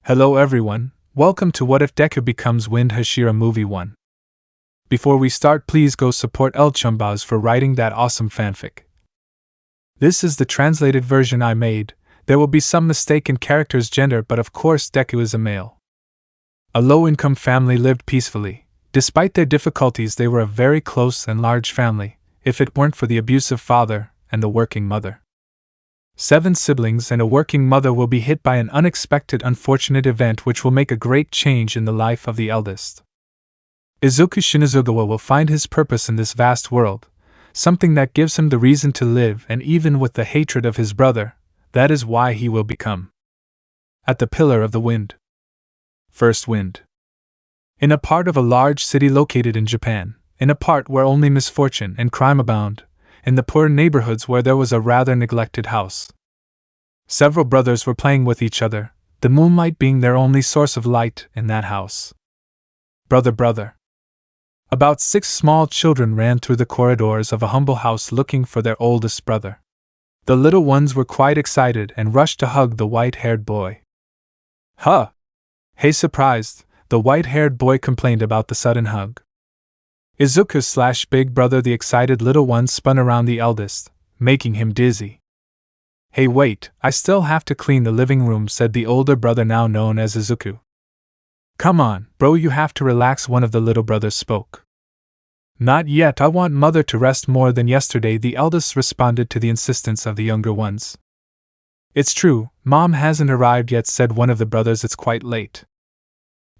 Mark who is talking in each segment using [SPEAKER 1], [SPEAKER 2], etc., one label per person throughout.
[SPEAKER 1] Hello everyone, welcome to What If Deku Becomes Wind Hashira Movie 1. Before we start, please go support El Chumbaz for writing that awesome fanfic. This is the translated version I made. There will be some mistake in character's gender, but of course Deku is a male. A low-income family lived peacefully. Despite their difficulties, they were a very close and large family, if it weren't for the abusive father and the working mother. 7 siblings and a working mother will be hit by an unexpected, unfortunate event which will make a great change in the life of the eldest. Izuku Shinazugawa will find his purpose in this vast world, something that gives him the reason to live, and even with the hatred of his brother, that is why he will become at the pillar of the wind. First wind. In a part of a large city located in Japan, in a part where only misfortune and crime abound, in the poor neighborhoods where there was a rather neglected house. Several brothers were playing with each other, the moonlight being their only source of light in that house. Brother. About 6 small children ran through the corridors of a humble house looking for their oldest brother. The little ones were quite excited and rushed to hug the white-haired boy. Huh! Hey, surprised, the white-haired boy complained about the sudden hug. Izuku's big brother, the excited little one, spun around the eldest, making him dizzy. Hey, wait, I still have to clean the living room, said the older brother, now known as Izuku. Come on, bro, you have to relax, one of the little brothers spoke. Not yet, I want mother to rest more than yesterday, the eldest responded to the insistence of the younger ones. It's true, mom hasn't arrived yet, said one of the brothers, it's quite late.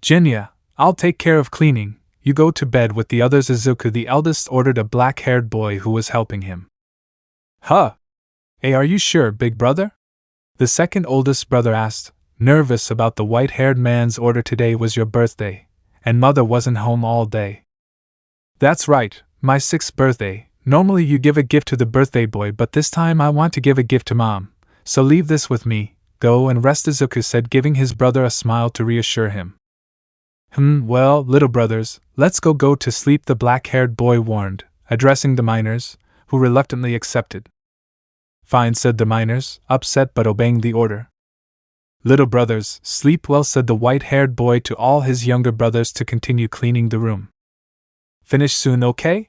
[SPEAKER 1] Genya, I'll take care of cleaning. You go to bed with the others, Izuku, the eldest, ordered a black-haired boy who was helping him. Huh? Hey, are you sure, big brother? The second oldest brother asked, nervous about the white-haired man's order. Today was your birthday, and mother wasn't home all day. That's right, my 6th birthday. Normally you give a gift to the birthday boy, but this time I want to give a gift to mom, so leave this with me. Go and rest, Izuku said, giving his brother a smile to reassure him. Well, little brothers, let's go to sleep, the black-haired boy warned, addressing the minors, who reluctantly accepted. Fine, said the minors, upset but obeying the order. Little brothers, sleep well, said the white-haired boy to all his younger brothers to continue cleaning the room. Finish soon, okay?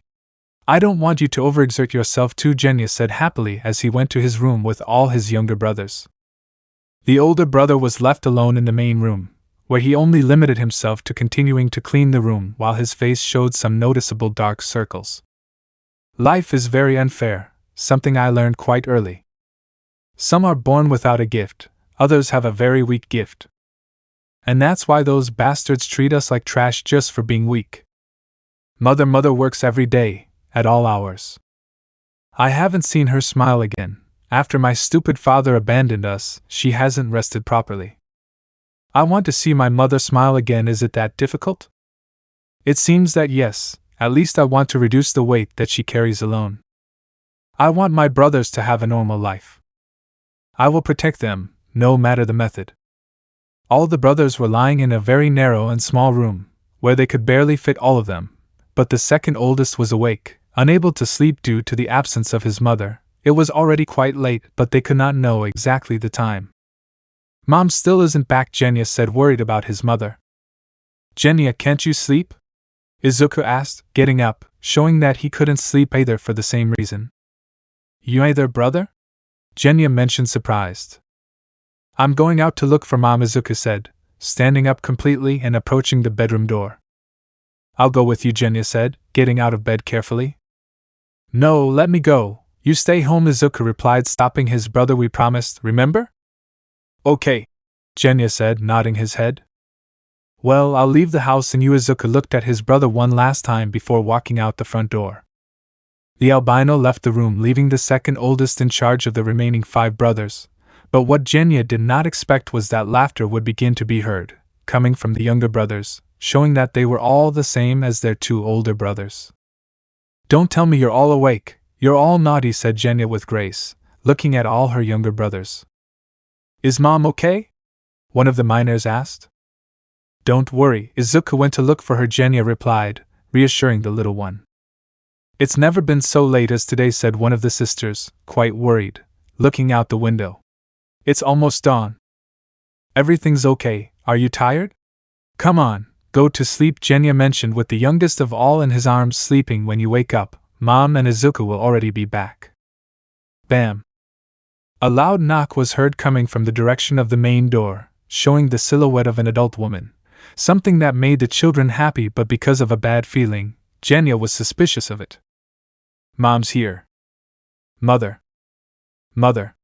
[SPEAKER 1] I don't want you to overexert yourself too, Genya said happily as he went to his room with all his younger brothers. The older brother was left alone in the main room, where he only limited himself to continuing to clean the room while his face showed some noticeable dark circles. Life is very unfair, something I learned quite early. Some are born without a gift, others have a very weak gift. And that's why those bastards treat us like trash just for being weak. Mother works every day, at all hours. I haven't seen her smile again. After my stupid father abandoned us, she hasn't rested properly. I want to see my mother smile again. Is it that difficult? It seems that yes, at least I want to reduce the weight that she carries alone. I want my brothers to have a normal life. I will protect them, no matter the method. All the brothers were lying in a very narrow and small room, where they could barely fit all of them, but the second oldest was awake, unable to sleep due to the absence of his mother. It was already quite late, but they could not know exactly the time. Mom still isn't back, Genya said, worried about his mother. Genya, can't you sleep? Izuku asked, getting up, showing that he couldn't sleep either for the same reason. You either, brother? Genya mentioned, surprised. I'm going out to look for mom, Izuku said, standing up completely and approaching the bedroom door. I'll go with you, Genya said, getting out of bed carefully. No, let me go. You stay home, Izuku replied, stopping his brother. We promised, remember? Okay, Genya said, nodding his head. Well, I'll leave the house and you. Izuku looked at his brother one last time before walking out the front door. The albino left the room, leaving the second oldest in charge of the remaining 5 brothers, but what Genya did not expect was that laughter would begin to be heard, coming from the younger brothers, showing that they were all the same as their 2 older brothers. Don't tell me you're all awake, you're all naughty, said Genya with grace, looking at all her younger brothers. Is mom okay? One of the minors asked. Don't worry, Izuku went to look for her, Genya replied, reassuring the little one. It's never been so late as today, said one of the sisters, quite worried, looking out the window. It's almost dawn. Everything's okay, Are you tired? Come on, go to sleep, Genya mentioned with the youngest of all in his arms. Sleeping when you wake up, Mom and Izuku will already be back. Bam! A loud knock was heard coming from the direction of the main door, showing the silhouette of an adult woman, something that made the children happy, but because of a bad feeling, Genya was suspicious of it. Mom's here. Mother. Mother.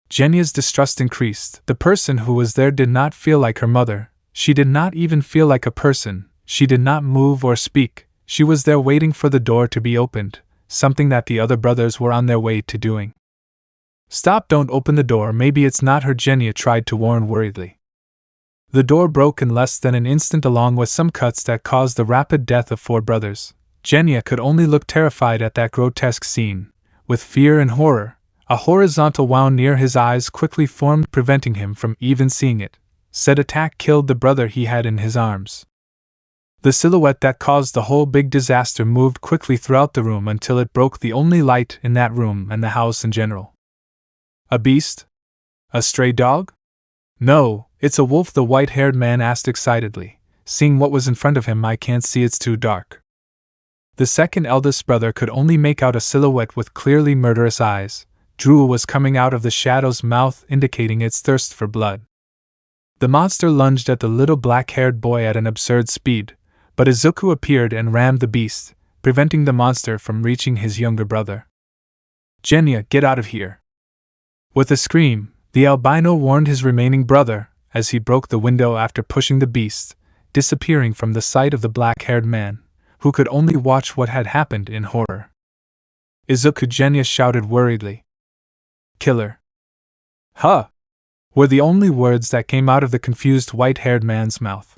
[SPEAKER 1] Genya's distrust increased. The person who was there did not feel like her mother. She did not even feel like a person. She did not move or speak. She was there waiting for the door to be opened, something that the other brothers were on their way to doing. Stop, don't open the door, maybe it's not her, Genya tried to warn worriedly. The door broke in less than an instant, along with some cuts that caused the rapid death of 4 brothers. Genya could only look terrified at that grotesque scene. With fear and horror, a horizontal wound near his eyes quickly formed, preventing him from even seeing it. Said attack killed the brother he had in his arms. The silhouette that caused the whole big disaster moved quickly throughout the room until it broke the only light in that room and the house in general. A beast? A stray dog? No, it's a wolf, the white-haired man asked excitedly. Seeing what was in front of him, I can't see, it's too dark. The second eldest brother could only make out a silhouette with clearly murderous eyes. Drool was coming out of the shadow's mouth, indicating its thirst for blood. The monster lunged at the little black-haired boy at an absurd speed, but Izuku appeared and rammed the beast, preventing the monster from reaching his younger brother. Genya, get out of here! With a scream, the albino warned his remaining brother, as he broke the window after pushing the beast, disappearing from the sight of the black-haired man, who could only watch what had happened in horror. Izuku, Genya shouted worriedly. Killer. Huh! Were the only words that came out of the confused white-haired man's mouth.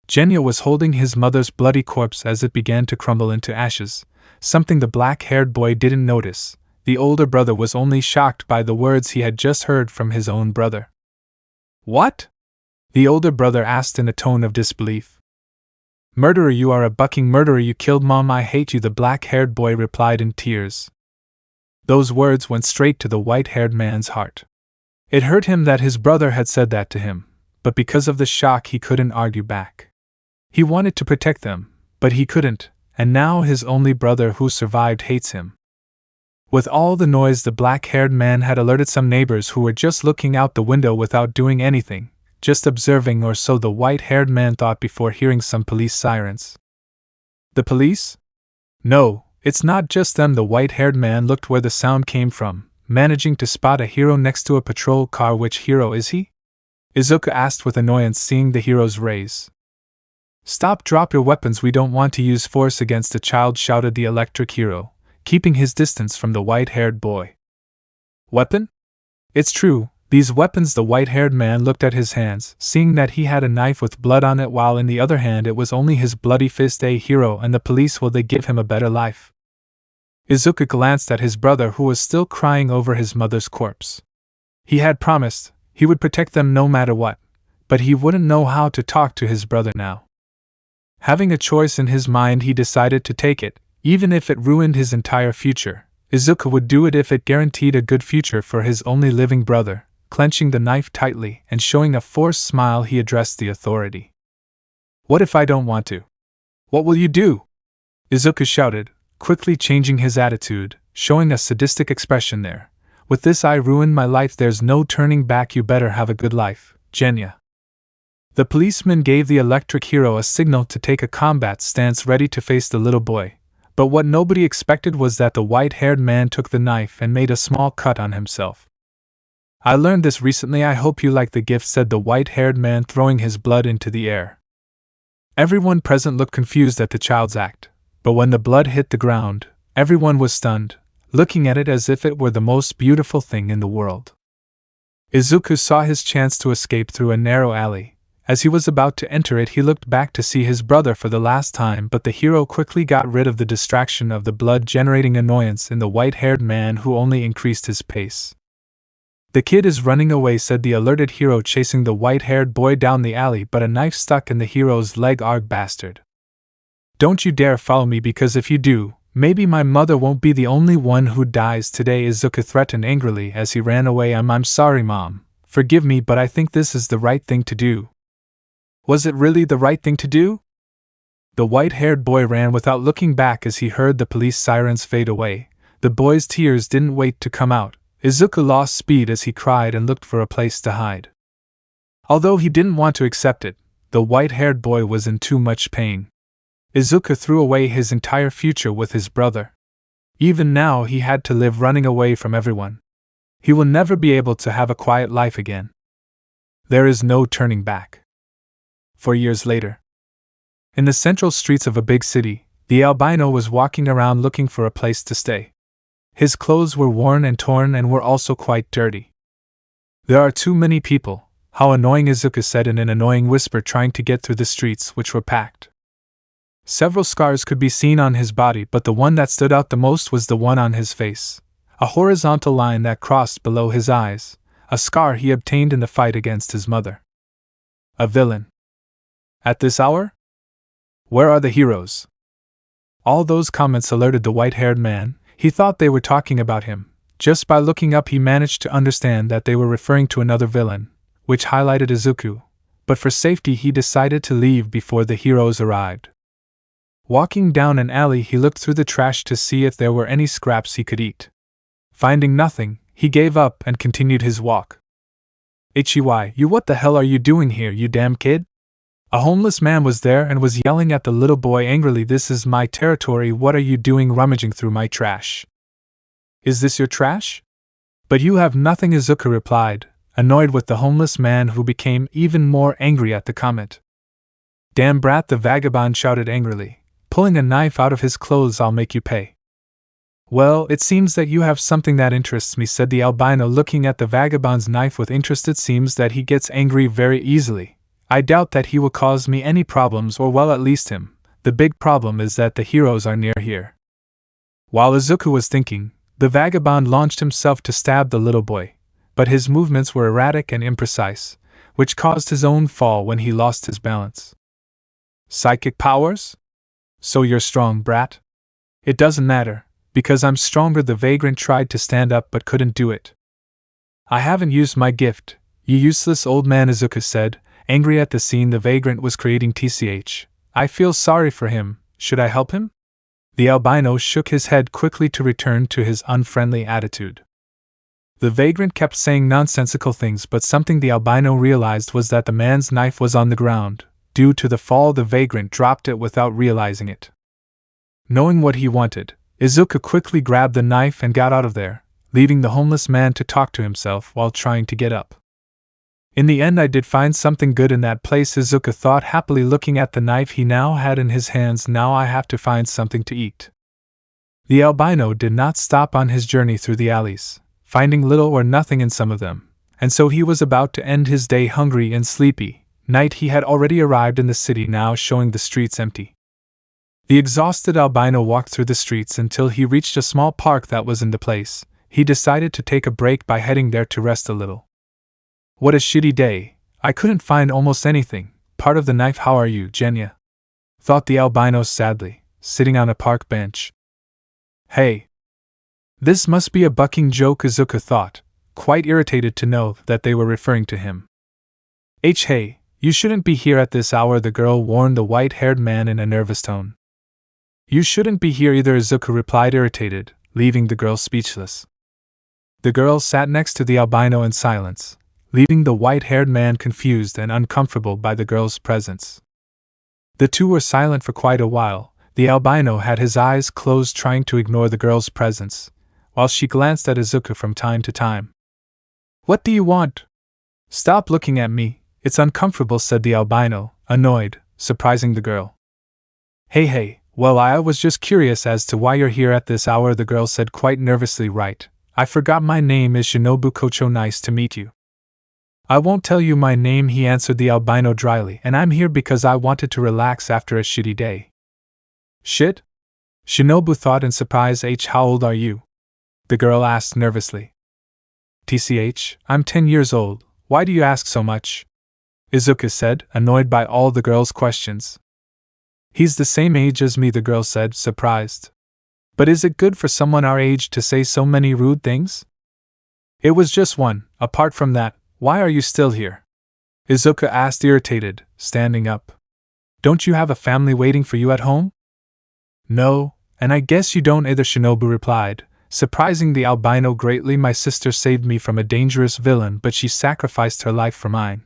[SPEAKER 1] Genya was holding his mother's bloody corpse as it began to crumble into ashes, something the black-haired boy didn't notice. The older brother was only shocked by the words he had just heard from his own brother. What? The older brother asked in a tone of disbelief. Murderer, you are a bucking murderer, you killed Mom, I hate you, the black-haired boy replied in tears. Those words went straight to the white-haired man's heart. It hurt him that his brother had said that to him, but because of the shock he couldn't argue back. He wanted to protect them, but he couldn't, and now his only brother who survived hates him. With all the noise, the black-haired man had alerted some neighbors who were just looking out the window without doing anything, just observing, or so the white-haired man thought before hearing some police sirens. The police? No, it's not just them. The white-haired man looked where the sound came from, managing to spot a hero next to a patrol car. Which hero is he? Izuku asked with annoyance, seeing the hero's raise. Stop, drop your weapons, we don't want to use force against a child, shouted the electric hero, keeping his distance from the white-haired boy. Weapon? It's true, these weapons. The white-haired man looked at his hands, seeing that he had a knife with blood on it, while in the other hand it was only his bloody fist. A hero and the police, will they give him a better life? Izuku glanced at his brother, who was still crying over his mother's corpse. He had promised he would protect them no matter what, but he wouldn't know how to talk to his brother now. Having a choice in his mind, he decided to take it. Even if it ruined his entire future, Izuku would do it if it guaranteed a good future for his only living brother. Clenching the knife tightly and showing a forced smile, he addressed the authority. What if I don't want to? What will you do? Izuku shouted, quickly changing his attitude, showing a sadistic expression there. With this, I ruined my life, there's no turning back, you better have a good life, Genya. The policeman gave the electric hero a signal to take a combat stance, ready to face the little boy. But what nobody expected was that the white-haired man took the knife and made a small cut on himself. I learned this recently, I hope you like the gift, said the white-haired man, throwing his blood into the air. Everyone present looked confused at the child's act, but when the blood hit the ground, everyone was stunned, looking at it as if it were the most beautiful thing in the world. Izuku saw his chance to escape through a narrow alley. As he was about to enter it, he looked back to see his brother for the last time, but the hero quickly got rid of the distraction of the blood-generating annoyance in the white-haired man, who only increased his pace. The kid is running away, said the alerted hero, chasing the white-haired boy down the alley, but a knife stuck in the hero's leg. Arg, bastard. Don't you dare follow me, because if you do, maybe my mother won't be the only one who dies today, Izuku threatened angrily as he ran away. I'm sorry, Mom. Forgive me, but I think this is the right thing to do. Was it really the right thing to do? The white-haired boy ran without looking back as he heard the police sirens fade away. The boy's tears didn't wait to come out. Izuku lost speed as he cried and looked for a place to hide. Although he didn't want to accept it, the white-haired boy was in too much pain. Izuku threw away his entire future with his brother. Even now he had to live running away from everyone. He will never be able to have a quiet life again. There is no turning back. 4 years later. In the central streets of a big city, the albino was walking around looking for a place to stay. His clothes were worn and torn and were also quite dirty. There are too many people. How annoying, Izuku said in an annoying whisper, trying to get through the streets, which were packed. Several scars could be seen on his body, but the one that stood out the most was the one on his face. A horizontal line that crossed below his eyes, a scar he obtained in the fight against his mother. A villain. At this hour? Where are the heroes? All those comments alerted the white-haired man. He thought they were talking about him. Just by looking up he managed to understand that they were referring to another villain, which highlighted Izuku, but for safety he decided to leave before the heroes arrived. Walking down an alley he looked through the trash to see if there were any scraps he could eat. Finding nothing, he gave up and continued his walk. "Hey, you, what the hell are you doing here, you damn kid?" A homeless man was there and was yelling at the little boy angrily, "This is my territory, what are you doing rummaging through my trash?" "Is this your trash?" "But you have nothing," Izuku replied, annoyed with the homeless man, who became even more angry at the comment. "Damn brat," the vagabond shouted angrily, pulling a knife out of his clothes, "I'll make you pay." "Well, it seems that you have something that interests me," said the albino, looking at the vagabond's knife with interest. "It seems that he gets angry very easily. I doubt that he will cause me any problems, or well, at least him. The big problem is that the heroes are near here." While Izuku was thinking, the vagabond launched himself to stab the little boy, but his movements were erratic and imprecise, which caused his own fall when he lost his balance. "Psychic powers? So you're strong, brat?" "It doesn't matter, because I'm stronger." The vagrant tried to stand up but couldn't do it. "I haven't used my gift, you useless old man," Izuku said, angry at the scene the vagrant was creating. "I feel sorry for him, should I help him?" The albino shook his head quickly to return to his unfriendly attitude. The vagrant kept saying nonsensical things, but something the albino realized was that the man's knife was on the ground. Due to the fall, the vagrant dropped it without realizing it. Knowing what he wanted, Izuku quickly grabbed the knife and got out of there, leaving the homeless man to talk to himself while trying to get up. "In the end I did find something good in that place," Izuku thought happily, looking at the knife he now had in his hands. "Now I have to find something to eat." The albino did not stop on his journey through the alleys, finding little or nothing in some of them, and so he was about to end his day hungry and sleepy. Night he had already arrived in the city, now showing the streets empty. The exhausted albino walked through the streets until he reached a small park that was in the place. He decided to take a break by heading there to rest a little. "What a shitty day, I couldn't find almost anything. Part of the knife, how are you, Genya?" thought the albino sadly, sitting on a park bench. "Hey! This must be a bucking joke," Izuku thought, quite irritated to know that they were referring to him. "Hey, you shouldn't be here at this hour," the girl warned the white-haired man in a nervous tone. "You shouldn't be here either," Izuku replied, irritated, leaving the girl speechless. The girl sat next to the albino in silence, leaving the white-haired man confused and uncomfortable by the girl's presence. The two were silent for quite a while. The albino had his eyes closed, trying to ignore the girl's presence, while she glanced at Izuku from time to time. "What do you want?" "Stop looking at me, it's uncomfortable," said the albino, annoyed, surprising the girl. Hey, well, I was just curious as to why you're here at this hour," the girl said quite nervously. "Right, I forgot, my name is Shinobu Kocho, nice to meet you." "I won't tell you my name," he answered the albino dryly, "and I'm here because I wanted to relax after a shitty day." "Shit?" Shinobu thought in surprise. "How old are you?" the girl asked nervously. "I'm 10 years old, why do you ask so much?" Izuku said, annoyed by all the girl's questions. "He's the same age as me," the girl said, surprised. "But is it good for someone our age to say so many rude things?" "It was just one, apart from that, why are you still here? Izuku asked, irritated, standing up. Don't you have a family waiting for you at home? No, and I guess you don't either, Shinobu replied, surprising the albino greatly. My sister saved me from a dangerous villain, but she sacrificed her life for mine.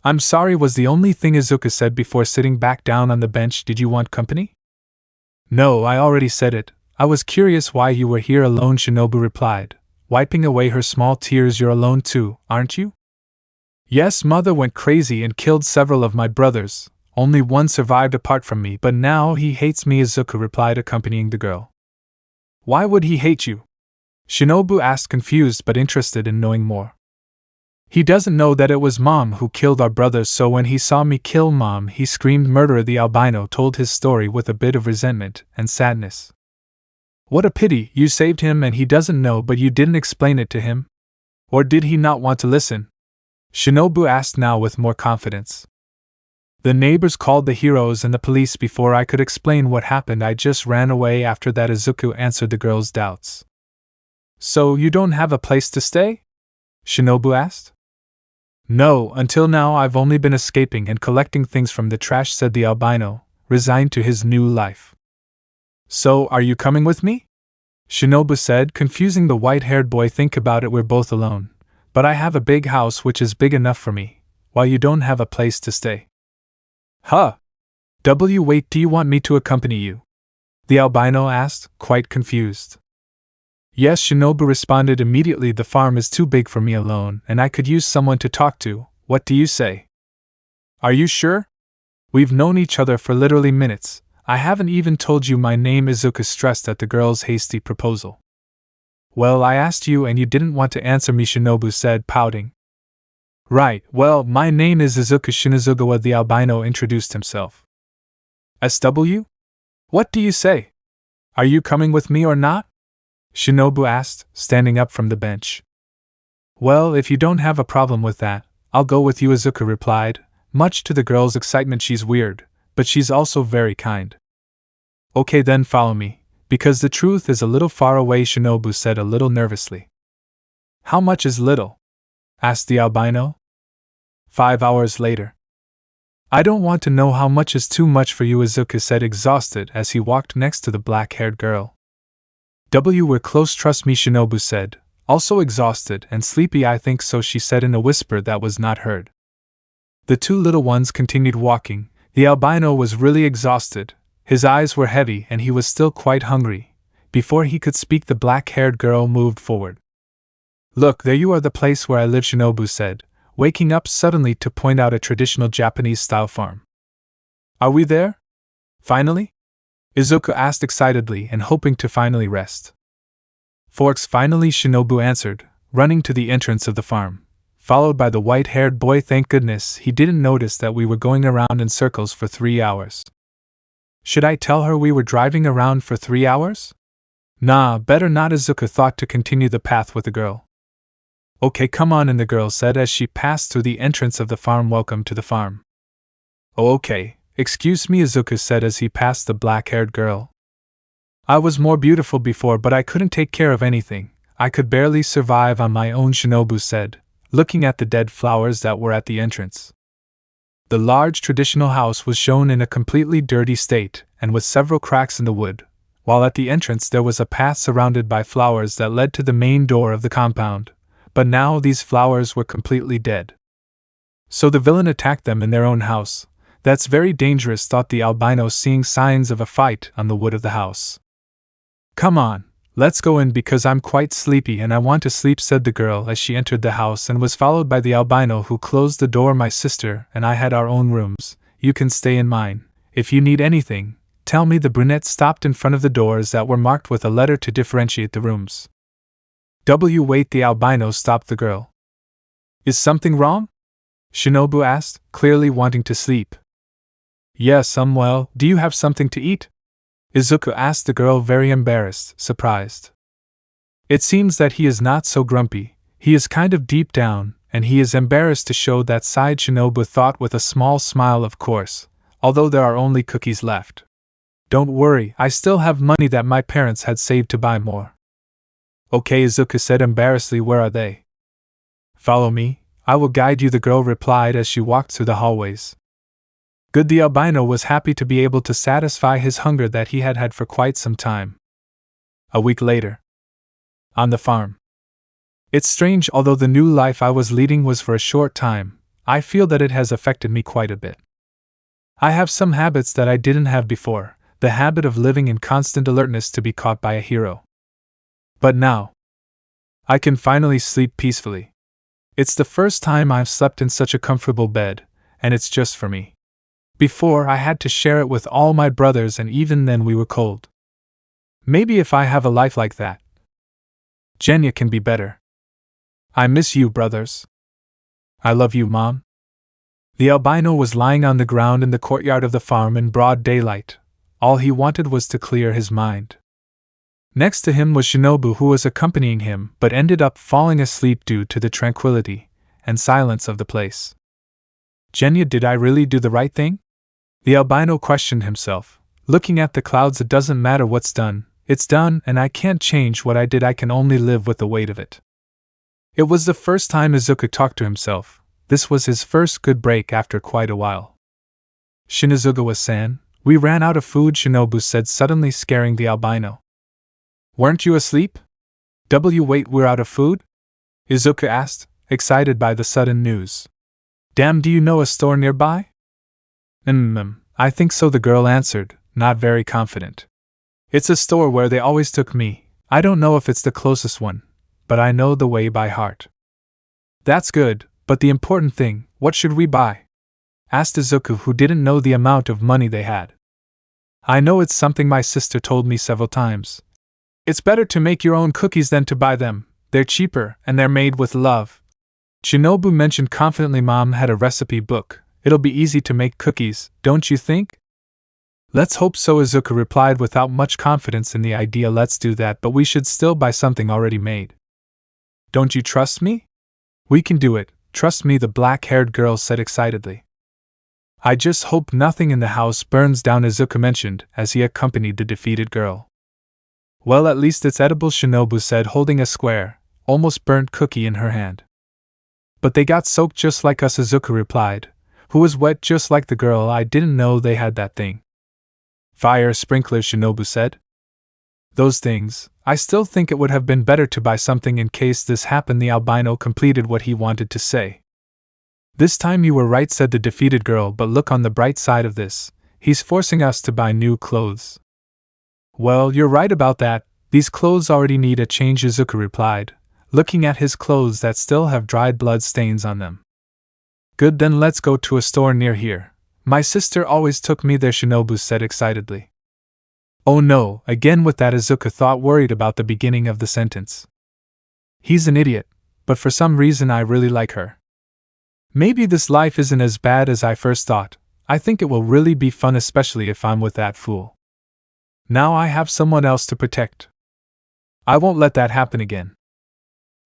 [SPEAKER 1] I'm sorry, was the only thing Izuku said before sitting back down on the bench. Did you want company? No, I already said it. I was curious why you were here alone, Shinobu replied, wiping away her small tears. You're alone too, aren't you? Yes, mother went crazy and killed several of my brothers. Only one survived apart from me, but now he hates me, Izuku replied, accompanying the girl. Why would he hate you? Shinobu asked, confused but interested in knowing more. He doesn't know that it was Mom who killed our brothers, so when he saw me kill Mom, he screamed murderer. The albino told his story with a bit of resentment and sadness. What a pity, you saved him and he doesn't know, but you didn't explain it to him? Or did he not want to listen? Shinobu asked now with more confidence. The neighbors called the heroes and the police before I could explain what happened. I just ran away after that, Izuku answered the girl's doubts. So you don't have a place to stay? Shinobu asked. No, until now I've only been escaping and collecting things from the trash, said the albino, resigned to his new life. So, are you coming with me? Shinobu said, confusing the white-haired boy. Think about it, we're both alone. But I have a big house which is big enough for me, while you don't have a place to stay. Huh? Wait, do you want me to accompany you? The albino asked, quite confused. Yes, Shinobu responded immediately. The farm is too big for me alone, and I could use someone to talk to. What do you say? Are you sure? We've known each other for literally minutes. I haven't even told you my name, Izuku stressed at the girl's hasty proposal. Well, I asked you and you didn't want to answer me, Shinobu said, pouting. Right, well, my name is Izuku Shinazugawa, the albino introduced himself. SW? What do you say? Are you coming with me or not? Shinobu asked, standing up from the bench. Well, if you don't have a problem with that, I'll go with you, Izuku replied, much to the girl's excitement. She's weird, but she's also very kind. Okay then, follow me, because the truth is a little far away, Shinobu said a little nervously. How much is little? Asked the albino. 5 hours later. I don't want to know how much is too much for you, Izuku said, exhausted as he walked next to the black-haired girl. We're close, trust me, Shinobu said, also exhausted and sleepy. I think so, she said in a whisper that was not heard. The two little ones continued walking. The albino was really exhausted, his eyes were heavy and he was still quite hungry. Before he could speak, the black-haired girl moved forward. Look, there you are, the place where I live, Shinobu said, waking up suddenly to point out a traditional Japanese-style farm. Are we there? Finally? Izuku asked excitedly and hoping to finally rest. Forks, finally, Shinobu answered, running to the entrance of the farm, followed by the white-haired boy. Thank goodness he didn't notice that we were going around in circles for 3 hours. Should I tell her we were driving around for 3 hours? Nah, better not, Izuku thought to continue the path with the girl. Okay, come on in, the girl said as she passed through the entrance of the farm. Welcome to the farm. Oh, okay. Excuse me, Izuku said as he passed the black-haired girl. I was more beautiful before, but I couldn't take care of anything. I could barely survive on my own, Shinobu said, looking at the dead flowers that were at the entrance. The large traditional house was shown in a completely dirty state, and with several cracks in the wood, while at the entrance there was a path surrounded by flowers that led to the main door of the compound, but now these flowers were completely dead. So the villain attacked them in their own house. That's very dangerous, thought the albino, seeing signs of a fight on the wood of the house. Come on, let's go in because I'm quite sleepy and I want to sleep, said the girl as she entered the house and was followed by the albino, who closed the door. My sister and I had our own rooms. You can stay in mine. If you need anything, tell me. The brunette stopped in front of the doors that were marked with a letter to differentiate the rooms. Wait, the albino stopped the girl. Is something wrong? Shinobu asked, clearly wanting to sleep. Yes, well, do you have something to eat? Izuku asked the girl, very embarrassed, surprised. It seems that he is not so grumpy, he is kind of deep down, and he is embarrassed to show that side, Shinobu thought with a small smile. Of course, although there are only cookies left. Don't worry, I still have money that my parents had saved to buy more. Okay, Izuku said embarrassedly, where are they? Follow me, I will guide you, the girl replied as she walked through the hallways. Good. The albino was happy to be able to satisfy his hunger that he had had for quite some time. A week later. On the farm. It's strange, although the new life I was leading was for a short time, I feel that it has affected me quite a bit. I have some habits that I didn't have before, the habit of living in constant alertness to be caught by a hero. But now, I can finally sleep peacefully. It's the first time I've slept in such a comfortable bed, and it's just for me. Before, I had to share it with all my brothers, and even then we were cold. Maybe if I have a life like that, Genya can be better. I miss you, brothers. I love you, Mom. The albino was lying on the ground in the courtyard of the farm in broad daylight. All he wanted was to clear his mind. Next to him was Shinobu, who was accompanying him but ended up falling asleep due to the tranquility and silence of the place. Genya, did I really do the right thing? The albino questioned himself. Looking at the clouds, it doesn't matter what's done, it's done, and I can't change what I did, I can only live with the weight of it. It was the first time Izuku talked to himself. This was his first good break after quite a while. Shinazugawa-san, we ran out of food, Shinobu said, suddenly scaring the albino. Weren't you asleep? Wait, we're out of food? Izuku asked, excited by the sudden news. Damn, do you know a store nearby? I think so, the girl answered, not very confident. It's a store where they always took me. I don't know if it's the closest one, but I know the way by heart. That's good, but the important thing, what should we buy? Asked Izuku, who didn't know the amount of money they had. I know, it's something my sister told me several times. It's better to make your own cookies than to buy them. They're cheaper, and they're made with love. Shinobu mentioned confidently. Mom had a recipe book. It'll be easy to make cookies, don't you think? Let's hope so, Izuku replied without much confidence in the idea. Let's do that, but we should still buy something already made. Don't you trust me? We can do it, trust me, the black-haired girl said excitedly. I just hope nothing in the house burns down, Izuku mentioned as he accompanied the defeated girl. Well, at least it's edible, Shinobu said, holding a square, almost burnt cookie in her hand. But they got soaked just like us, Izuku replied, who was wet just like the girl. I didn't know they had that thing. Fire sprinklers, Shinobu said. Those things, I still think it would have been better to buy something in case this happened. The albino completed what he wanted to say. This time you were right, said the defeated girl, but look on the bright side of this. He's forcing us to buy new clothes. Well, you're right about that. These clothes already need a change, Izuku replied, looking at his clothes that still have dried blood stains on them. Good, then let's go to a store near here. My sister always took me there, Shinobu said excitedly. Oh no, again with that, Izuku thought, worried about the beginning of the sentence. He's an idiot, but for some reason I really like her. Maybe this life isn't as bad as I first thought. I think it will really be fun, especially if I'm with that fool. Now I have someone else to protect. I won't let that happen again.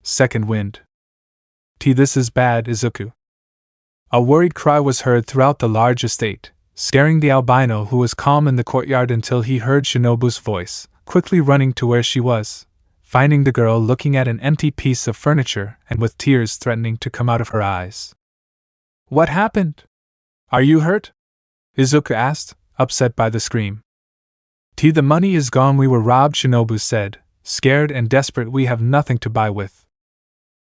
[SPEAKER 1] Second wind. This is bad, Izuku. A worried cry was heard throughout the large estate, scaring the albino, who was calm in the courtyard until he heard Shinobu's voice, quickly running to where she was, finding the girl looking at an empty piece of furniture and with tears threatening to come out of her eyes. What happened? Are you hurt? Izuku asked, upset by the scream. The money is gone, we were robbed, Shinobu said, scared and desperate. We have nothing to buy with.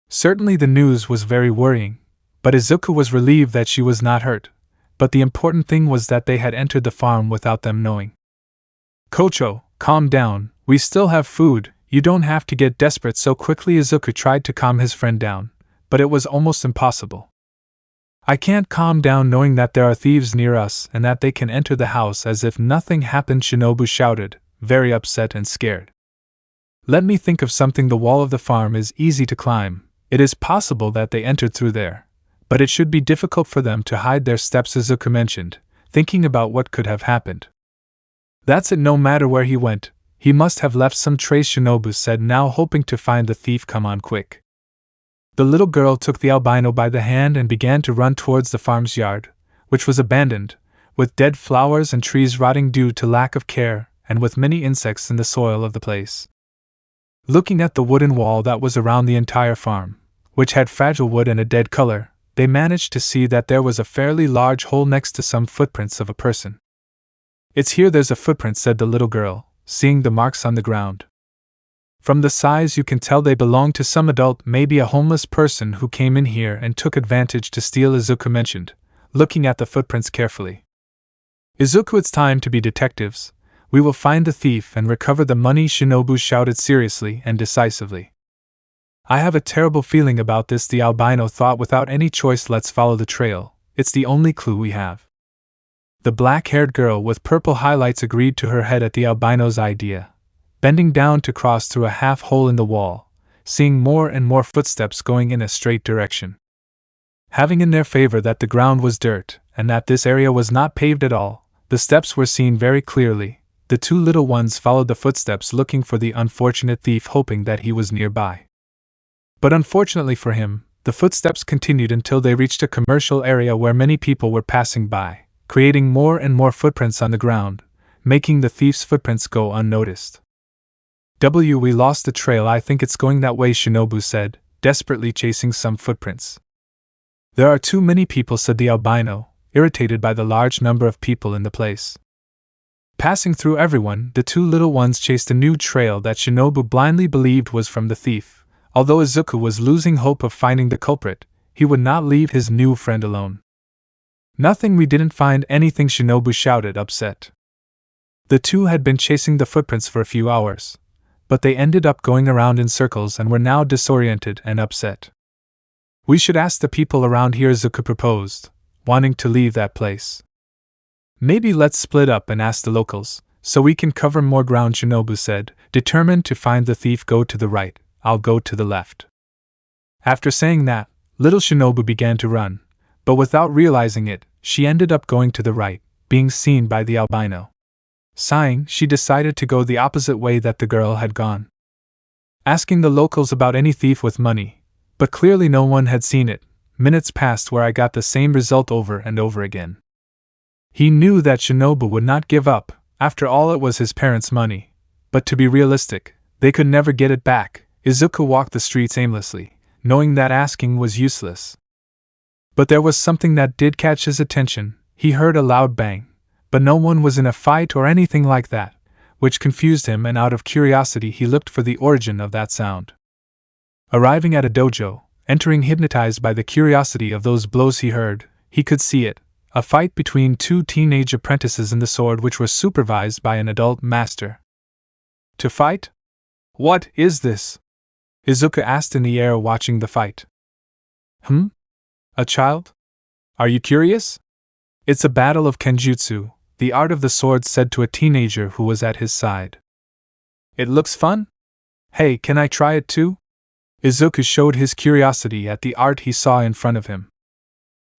[SPEAKER 1] Certainly the news was very worrying, but Izuku was relieved that she was not hurt. But the important thing was that they had entered the farm without them knowing. Kocho, calm down, we still have food, you don't have to get desperate so quickly. Izuku tried to calm his friend down, but it was almost impossible. I can't calm down knowing that there are thieves near us and that they can enter the house as if nothing happened, Shinobu shouted, very upset and scared. Let me think of something. The wall of the farm is easy to climb. It is possible that they entered through there, but it should be difficult for them to hide their steps, Izuku mentioned, thinking about what could have happened. That's it, no matter where he went, he must have left some trace, Shinobu said, now hoping to find the thief. Come on, quick. The little girl took the albino by the hand and began to run towards the farm's yard, which was abandoned, with dead flowers and trees rotting due to lack of care, and with many insects in the soil of the place. Looking at the wooden wall that was around the entire farm, which had fragile wood and a dead color, they managed to see that there was a fairly large hole next to some footprints of a person. "It's here there's a footprint," said the little girl, seeing the marks on the ground. "From the size you can tell they belong to some adult, maybe a homeless person who came in here and took advantage to steal," Izuku mentioned, looking at the footprints carefully. "Izuku, it's time to be detectives. We will find the thief and recover the money," Shinobu shouted seriously and decisively. "I have a terrible feeling about this," the albino thought. "Without any choice, let's follow the trail. It's the only clue we have." The black-haired girl with purple highlights agreed to her head at the albino's idea, bending down to cross through a half-hole in the wall, seeing more and more footsteps going in a straight direction. Having in their favor that the ground was dirt, and that this area was not paved at all, the steps were seen very clearly. The two little ones followed the footsteps, looking for the unfortunate thief, hoping that he was nearby. But unfortunately for him, the footsteps continued until they reached a commercial area where many people were passing by, creating more and more footprints on the ground, making the thief's footprints go unnoticed. We lost the trail. I think it's going that way," Shinobu said, desperately chasing some footprints. "There are too many people," said the albino, irritated by the large number of people in the place. Passing through everyone, the two little ones chased a new trail that Shinobu blindly believed was from the thief. Although Izuku was losing hope of finding the culprit, he would not leave his new friend alone. "Nothing, we didn't find anything," Shinobu shouted, upset. The two had been chasing the footprints for a few hours, but they ended up going around in circles and were now disoriented and upset. "We should ask the people around here," Izuku proposed, wanting to leave that place. "Maybe let's split up and ask the locals, so we can cover more ground," Shinobu said, determined to find the thief. "Go to the right, I'll go to the left." After saying that, little Shinobu began to run, but without realizing it, she ended up going to the right, being seen by the albino. Sighing, she decided to go the opposite way that the girl had gone, asking the locals about any thief with money, but clearly no one had seen it. Minutes passed where I got the same result over and over again. He knew that Shinobu would not give up. After all, it was his parents' money, but to be realistic, they could never get it back. Izuku walked the streets aimlessly, knowing that asking was useless. But there was something that did catch his attention. He heard a loud bang, but no one was in a fight or anything like that, which confused him, and out of curiosity he looked for the origin of that sound. Arriving at a dojo, entering hypnotized by the curiosity of those blows he heard, he could see it, a fight between two teenage apprentices in the sword, which was supervised by an adult master. "To fight? What is this?" Izuku asked in the air, watching the fight. A child? Are you curious? It's a battle of Kenjutsu, the art of the sword," said to a teenager who was at his side. "It looks fun? Hey, can I try it too?" Izuku showed his curiosity at the art he saw in front of him.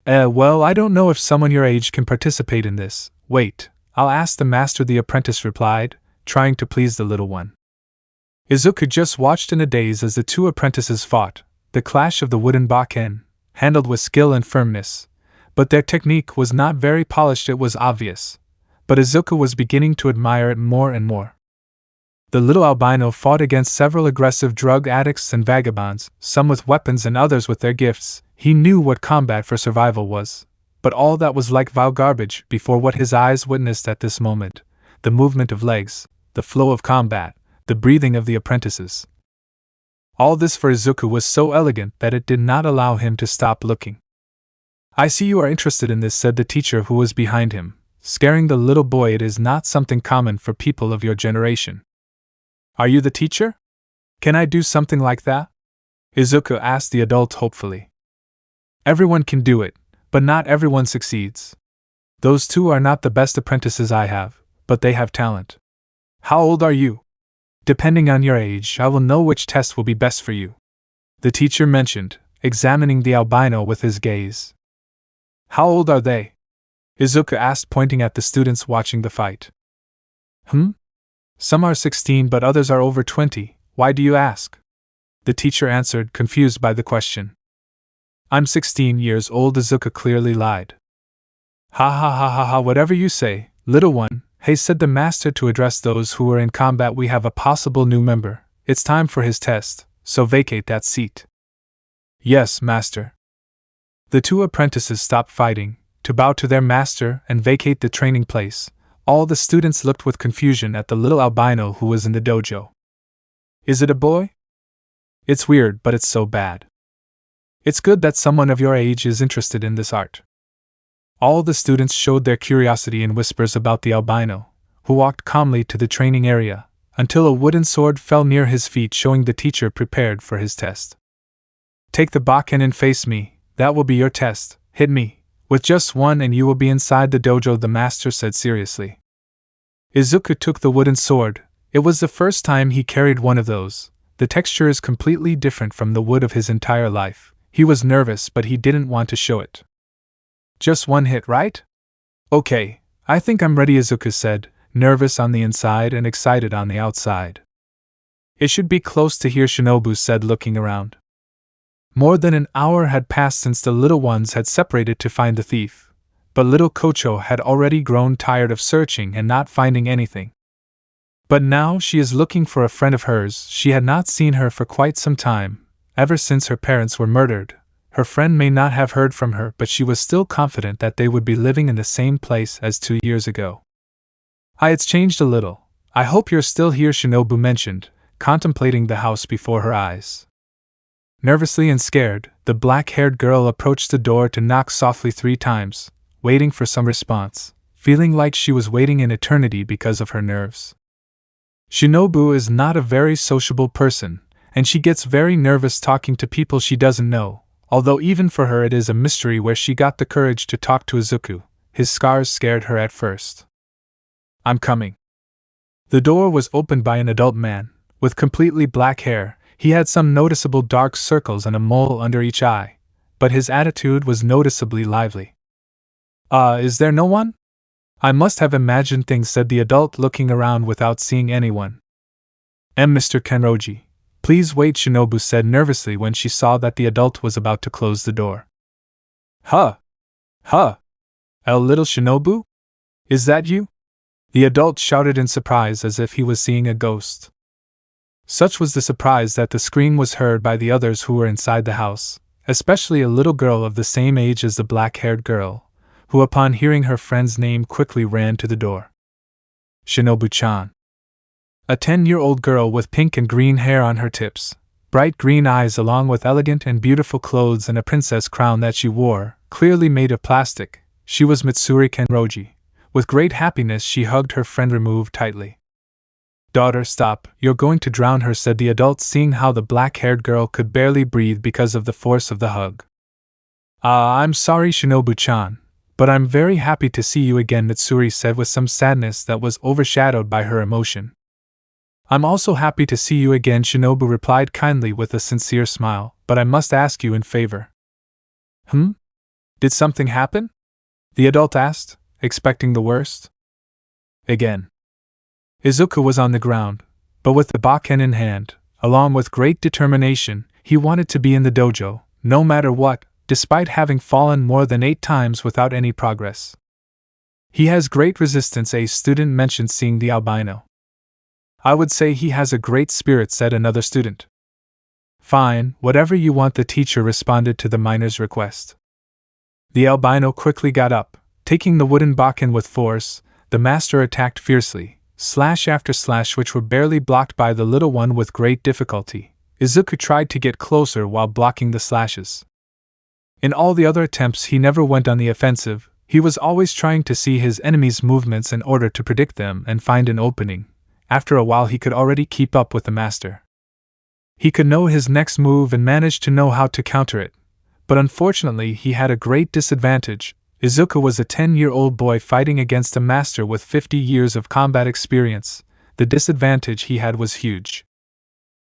[SPEAKER 1] Well, I don't know if someone your age can participate in this. Wait, I'll ask the master," the apprentice replied, trying to please the little one. Izuku just watched in a daze as the two apprentices fought, the clash of the wooden baken, handled with skill and firmness, but their technique was not very polished, it was obvious, but Izuku was beginning to admire it more and more. The little albino fought against several aggressive drug addicts and vagabonds, some with weapons and others with their gifts. He knew what combat for survival was, but all that was like vile garbage before what his eyes witnessed at this moment: the movement of legs, the flow of combat, the breathing of the apprentices. All this for Izuku was so elegant that it did not allow him to stop looking. "I see you are interested in this," said the teacher who was behind him, scaring the little boy. "It is not something common for people of your generation." "Are you the teacher? Can I do something like that?" Izuku asked the adult hopefully. "Everyone can do it, but not everyone succeeds. Those two are not the best apprentices I have, but they have talent." "How old are you?" "Depending on your age, I will know which test will be best for you," the teacher mentioned, examining the albino with his gaze. "How old are they?" Izuku asked, pointing at the students watching the fight. "Some are 16, but others are over 20. Why do you ask?" the teacher answered, confused by the question. "I'm 16 years old," Izuku clearly lied. "Ha ha ha ha ha, whatever you say, little one. Hey," said the master to address those who were in combat, "we have a possible new member. It's time for his test, so vacate that seat." Yes, master. The two apprentices stopped fighting, to bow to their master and vacate the training place. All the students looked with confusion at the little albino who was in the dojo. Is it a boy? It's weird, but it's so bad. It's good that someone of your age is interested in this art. All the students showed their curiosity in whispers about the albino, who walked calmly to the training area, until a wooden sword fell near his feet, showing the teacher prepared for his test. Take the bokken and face me, that will be your test. Hit me, with just one and you will be inside the dojo, the master said seriously. Izuku took the wooden sword. It was the first time he carried one of those. The texture is completely different from the wood of his entire life. He was nervous, but he didn't want to show it. Just one hit, right? Okay, I think I'm ready, Izuku said, nervous on the inside and excited on the outside. It should be close to here, Shinobu said, looking around. More than an hour had passed since the little ones had separated to find the thief, but little Kocho had already grown tired of searching and not finding anything. But now she is looking for a friend of hers. She had not seen her for quite some time, ever since her parents were murdered. Her friend may not have heard from her, but she was still confident that they would be living in the same place as 2 years ago. It's changed a little. I hope you're still here, Shinobu mentioned, contemplating the house before her eyes. Nervously and scared, the black-haired girl approached the door to knock softly 3 times, waiting for some response, feeling like she was waiting an eternity because of her nerves. Shinobu is not a very sociable person, and she gets very nervous talking to people she doesn't know, although even for her it is a mystery where she got the courage to talk to Izuku. His scars scared her at first. I'm coming. The door was opened by an adult man, with completely black hair. He had some noticeable dark circles and a mole under each eye, but his attitude was noticeably lively. Is there no one? I must have imagined things, said the adult, looking around without seeing anyone. Mr. Kenroji, please wait, Shinobu said nervously when she saw that the adult was about to close the door. Huh? Little Shinobu? Is that you? The adult shouted in surprise as if he was seeing a ghost. Such was the surprise that the scream was heard by the others who were inside the house, especially a little girl of the same age as the black-haired girl, who upon hearing her friend's name quickly ran to the door. Shinobu-chan. A 10-year-old girl with pink and green hair on her tips, bright green eyes along with elegant and beautiful clothes and a princess crown that she wore, clearly made of plastic. She was Mitsuri Kenroji. With great happiness she hugged her friend removed tightly. Daughter, stop, you're going to drown her, said the adult, seeing how the black-haired girl could barely breathe because of the force of the hug. I'm sorry, Shinobu-chan, but I'm very happy to see you again, Mitsuri said with some sadness that was overshadowed by her emotion. I'm also happy to see you again, Shinobu replied kindly with a sincere smile, but I must ask you in favor. Did something happen? The adult asked, expecting the worst. Again. Izuku was on the ground, but with the bokken in hand, along with great determination, he wanted to be in the dojo, no matter what, despite having fallen more than 8 times without any progress. He has great resistance, a student mentioned, seeing the albino. I would say he has a great spirit, said another student. Fine, whatever you want, the teacher responded to the minor's request. The albino quickly got up, taking the wooden bokken with force. The master attacked fiercely, slash after slash, which were barely blocked by the little one with great difficulty. Izuku tried to get closer while blocking the slashes. In all the other attempts he never went on the offensive. He was always trying to see his enemy's movements in order to predict them and find an opening. After a while he could already keep up with the master. He could know his next move and managed to know how to counter it. But unfortunately he had a great disadvantage. Izuku was a 10-year-old boy fighting against a master with 50 years of combat experience. The disadvantage he had was huge.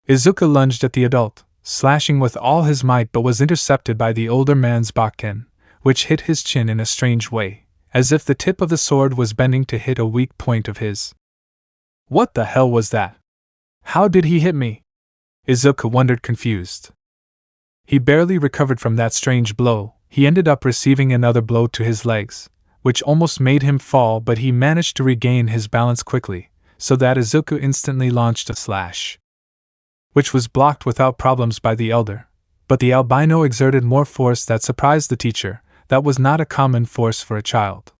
[SPEAKER 1] Izuku lunged at the adult, slashing with all his might, but was intercepted by the older man's bokken, which hit his chin in a strange way, as if the tip of the sword was bending to hit a weak point of his. What the hell was that? How did he hit me? Izuku wondered, confused. He barely recovered from that strange blow. He ended up receiving another blow to his legs, which almost made him fall, but he managed to regain his balance quickly, so that Izuku instantly launched a slash, which was blocked without problems by the elder. but the albino exerted more force that surprised the teacher. That was not a common force for a child.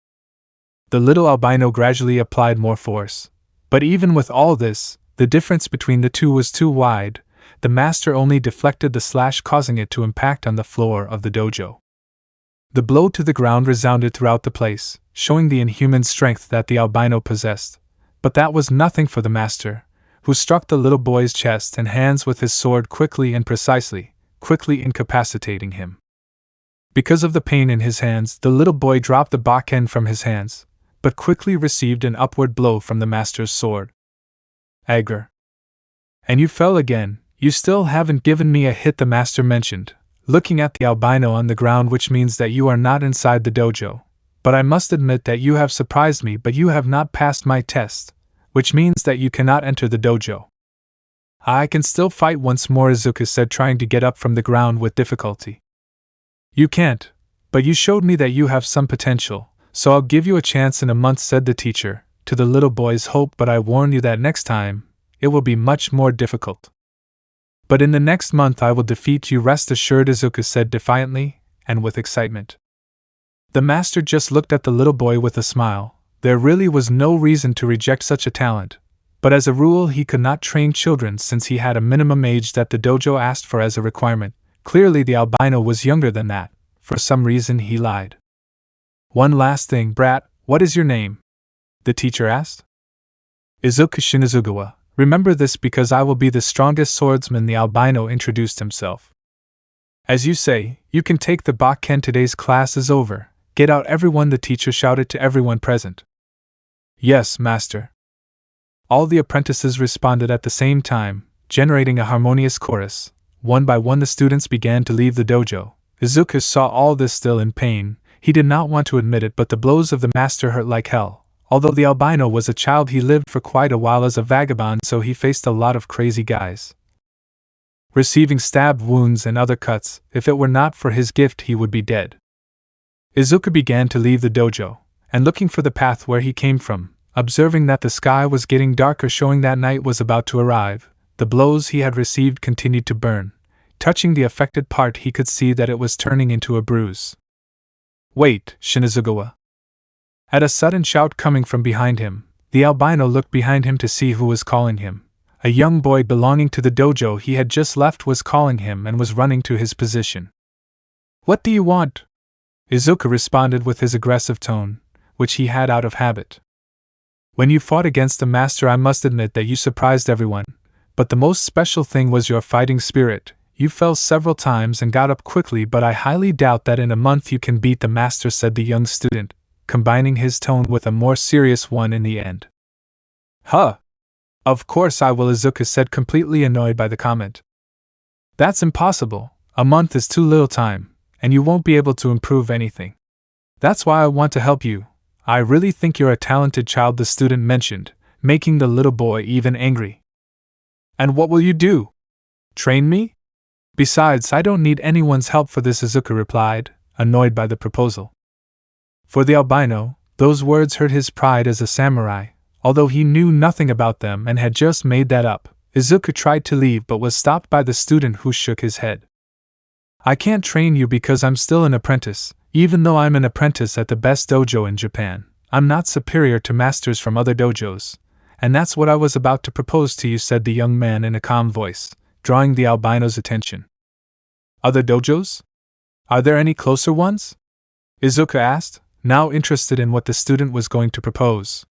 [SPEAKER 1] The little albino gradually applied more force. But even with all this, the difference between the two was too wide. The master only deflected the slash, causing it to impact on the floor of the dojo. The blow to the ground resounded throughout the place, showing the inhuman strength that the albino possessed. But that was nothing for the master, who struck the little boy's chest and hands with his sword quickly and precisely, quickly incapacitating him. Because of the pain in his hands, the little boy dropped the bokken from his hands, but quickly received an upward blow from the master's sword. Agar. And you fell again. You still haven't given me a hit, the master mentioned, looking at the albino on the ground, which means that you are not inside the dojo. But I must admit that you have surprised me, but you have not passed my test, which means that you cannot enter the dojo. I can still fight once more, Izuku said, trying to get up from the ground with difficulty. You can't, but you showed me that you have some potential, so I'll give you a chance in a month, said the teacher, to the little boy's hope, but I warn you that next time, it will be much more difficult. But in the next month I will defeat you, rest assured, Izuku said defiantly, and with excitement. The master just looked at the little boy with a smile. There really was no reason to reject such a talent, but as a rule he could not train children since he had a minimum age that the dojo asked for as a requirement. Clearly the albino was younger than that. For some reason he lied. One last thing, brat, what is your name? The teacher asked. Izuku Shinazugawa. Remember this because I will be the strongest swordsman, the albino introduced himself. As you say, you can take the bokken. Today's class is over. Get out, everyone, the teacher shouted to everyone present. Yes, master. All the apprentices responded at the same time, generating a harmonious chorus. One by one the students began to leave the dojo. Izuku saw all this still in pain. He did not want to admit it, but the blows of the master hurt like hell. Although the albino was a child, he lived for quite a while as a vagabond, so he faced a lot of crazy guys, receiving stab wounds and other cuts. If it were not for his gift, he would be dead. Izuku began to leave the dojo, and looking for the path where he came from, observing that the sky was getting darker, showing that night was about to arrive. The blows he had received continued to burn. Touching the affected part, he could see that it was turning into a bruise. Wait, Shinazugawa. At a sudden shout coming from behind him, the albino looked behind him to see who was calling him. A young boy belonging to the dojo he had just left was calling him and was running to his position. What do you want? Izuku responded with his aggressive tone, which he had out of habit. When you fought against the master, I must admit that you surprised everyone, but the most special thing was your fighting spirit. You fell several times and got up quickly, but I highly doubt that in a month you can beat the master, said the young student, combining his tone with a more serious one in the end. Huh! Of course I will, Izuku said, completely annoyed by the comment. That's impossible. A month is too little time, and you won't be able to improve anything. That's why I want to help you. I really think you're a talented child, the student mentioned, making the little boy even angry. And what will you do? Train me? Besides, I don't need anyone's help for this, Izuku replied, annoyed by the proposal. For the albino, those words hurt his pride as a samurai. Although he knew nothing about them and had just made that up, Izuku tried to leave but was stopped by the student, who shook his head. I can't train you because I'm still an apprentice. Even though I'm an apprentice at the best dojo in Japan, I'm not superior to masters from other dojos. And that's what I was about to propose to you, said the young man in a calm voice, drawing the albino's attention. Other dojos? Are there any closer ones? Izuku asked, now interested in what the student was going to propose.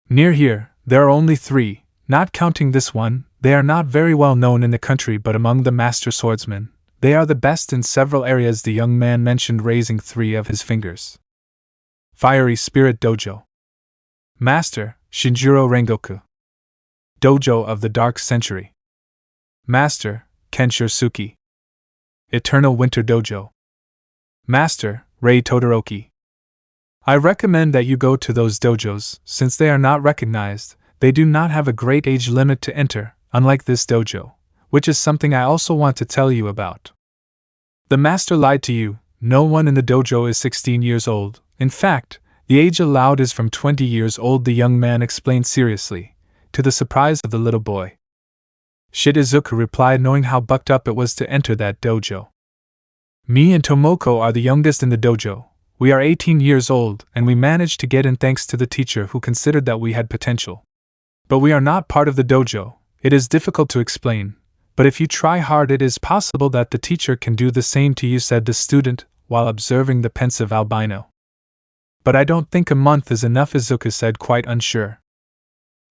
[SPEAKER 1] Near here, there are only 3, not counting this one. They are not very well known in the country, but among the master swordsmen, they are the best in several areas, the young man mentioned, raising 3 of his fingers. Fiery Spirit Dojo. Master, Shinjiro Rengoku. Dojo of the Dark Century. Master, Kenshiro-suki. Eternal Winter Dojo. Master, Rei Todoroki. I recommend that you go to those dojos, since they are not recognized. They do not have a great age limit to enter, unlike this dojo, which is something I also want to tell you about. The master lied to you. No one in the dojo is 16 years old. In fact, the age allowed is from 20 years old, the young man explained seriously, to the surprise of the little boy. Shit, Izuku replied, knowing how bucked up it was to enter that dojo. Me and Tomoko are the youngest in the dojo. We are 18 years old, and we managed to get in thanks to the teacher who considered that we had potential. But we are not part of the dojo. It is difficult to explain, but if you try hard it is possible that the teacher can do the same to you, said the student, while observing the pensive albino. But I don't think a month is enough, Izuku said, quite unsure.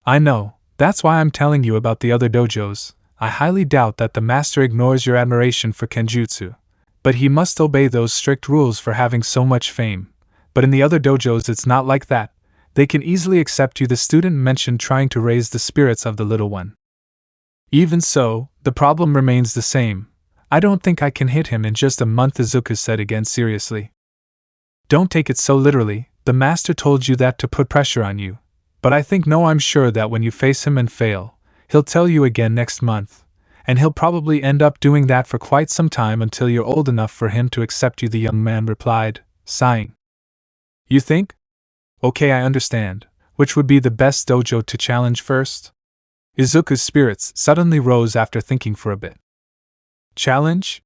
[SPEAKER 1] I know, that's why I'm telling you about the other dojos. I highly doubt that the master ignores your admiration for Kenjutsu, but he must obey those strict rules for having so much fame. But in the other dojos it's not like that. They can easily accept you, the student mentioned, trying to raise the spirits of the little one. Even so, the problem remains the same. I don't think I can hit him in just a month, Izuku said again seriously. Don't take it so literally, the master told you that to put pressure on you. But I'm sure that when you face him and fail, he'll tell you again next month. And he'll probably end up doing that for quite some time until you're old enough for him to accept you, the young man replied, sighing. You think? Okay, I understand. Which would be the best dojo to challenge first? Izuku's spirits suddenly rose after thinking for a bit. Challenge?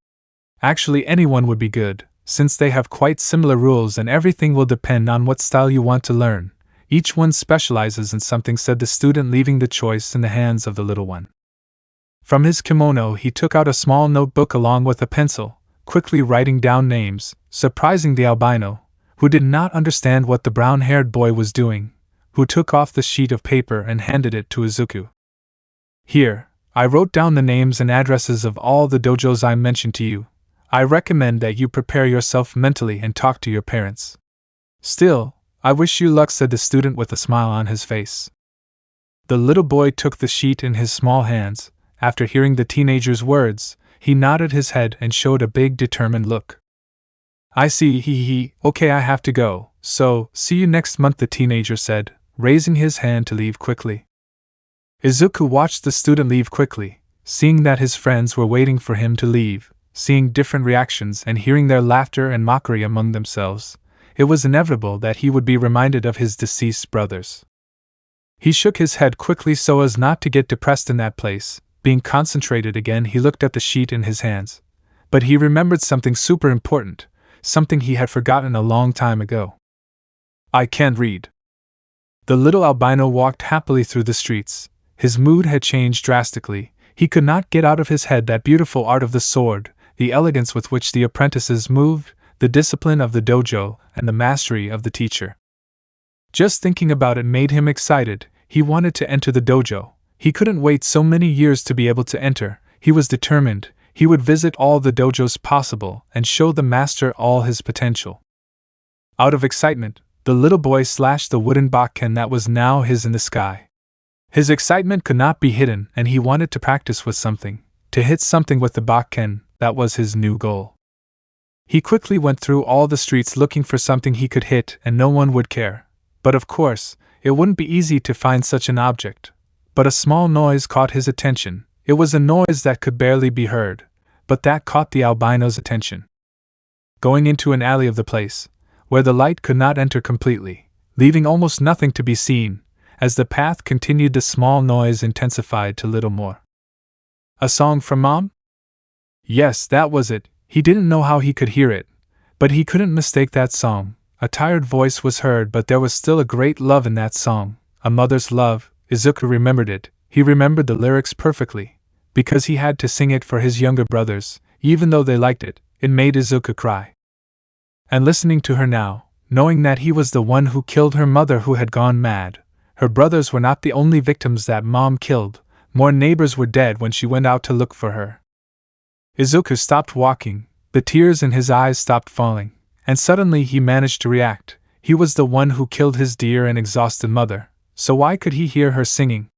[SPEAKER 1] Actually, anyone would be good, since they have quite similar rules and everything will depend on what style you want to learn. Each one specializes in something, said the student, leaving the choice in the hands of the little one. From his kimono he took out a small notebook along with a pencil, quickly writing down names, surprising the albino, who did not understand what the brown-haired boy was doing, who took off the sheet of paper and handed it to Izuku. Here, I wrote down the names and addresses of all the dojos I mentioned to you. I recommend that you prepare yourself mentally and talk to your parents. Still, I wish you luck, said the student with a smile on his face. The little boy took the sheet in his small hands. After hearing the teenager's words, he nodded his head and showed a big determined look. I see, okay, I have to go, so, see you next month, the teenager said, raising his hand to leave quickly. Izuku watched the student leave quickly, seeing that his friends were waiting for him to leave, seeing different reactions and hearing their laughter and mockery among themselves. It was inevitable that he would be reminded of his deceased brothers. He shook his head quickly so as not to get depressed in that place. Being concentrated again, he looked at the sheet in his hands. But he remembered something super important, something he had forgotten a long time ago. I can't read. The little albino walked happily through the streets. His mood had changed drastically. He could not get out of his head that beautiful art of the sword, the elegance with which the apprentices moved, the discipline of the dojo, and the mastery of the teacher. Just thinking about it made him excited. He wanted to enter the dojo. He couldn't wait so many years to be able to enter. He was determined. He would visit all the dojos possible and show the master all his potential. Out of excitement, the little boy slashed the wooden bokken that was now his in the sky. His excitement could not be hidden, and he wanted to practice with something, to hit something with the bokken. That was his new goal. He quickly went through all the streets looking for something he could hit, and no one would care. But of course, it wouldn't be easy to find such an object. But a small noise caught his attention. It was a noise that could barely be heard, but that caught the albino's attention. Going into an alley of the place, where the light could not enter completely, leaving almost nothing to be seen, as the path continued the small noise intensified to little more. A song from Mom? Yes, that was it. He didn't know how he could hear it, but he couldn't mistake that song. A tired voice was heard, but there was still a great love in that song, a mother's love. Izuku remembered it. He remembered the lyrics perfectly, because he had to sing it for his younger brothers. Even though they liked it, it made Izuku cry. And listening to her now, knowing that he was the one who killed her mother who had gone mad, her brothers were not the only victims that Mom killed. More neighbors were dead when she went out to look for her. Izuku stopped walking, the tears in his eyes stopped falling, and suddenly he managed to react. He was the one who killed his dear and exhausted mother. So why could he hear her singing?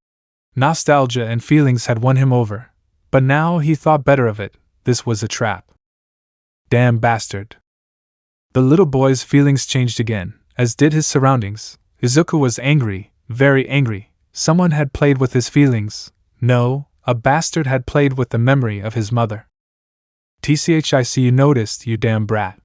[SPEAKER 1] Nostalgia and feelings had won him over, but now he thought better of it. This was a trap. Damn bastard. The little boy's feelings changed again, as did his surroundings. Izuku was angry, very angry. Someone had played with his feelings. No, a bastard had played with the memory of his mother. TCHIC, you noticed, you damn brat.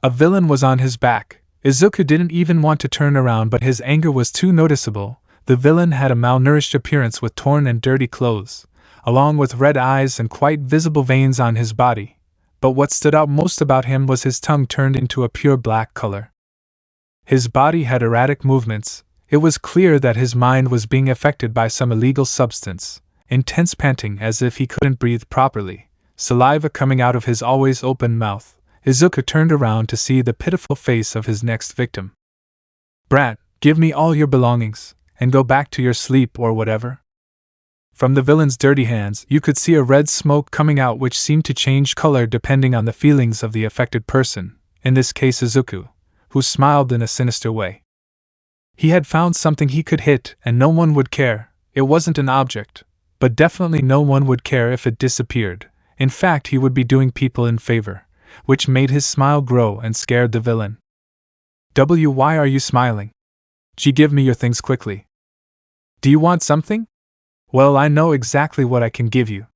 [SPEAKER 1] A villain was on his back. Izuku didn't even want to turn around, but his anger was too noticeable. The villain had a malnourished appearance with torn and dirty clothes, along with red eyes and quite visible veins on his body, but what stood out most about him was his tongue turned into a pure black color. His body had erratic movements. It was clear that his mind was being affected by some illegal substance, intense panting as if he couldn't breathe properly, saliva coming out of his always open mouth. Izuku turned around to see the pitiful face of his next victim. "Brat, give me all your belongings, and go back to your sleep or whatever." From the villain's dirty hands, you could see a red smoke coming out which seemed to change color depending on the feelings of the affected person, in this case Izuku, who smiled in a sinister way. He had found something he could hit and no one would care. It wasn't an object, but definitely no one would care if it disappeared. In fact, he would be doing people in favor, which made his smile grow and scared the villain. Why are you smiling? Give me your things quickly. Do you want something? Well, I know exactly what I can give you.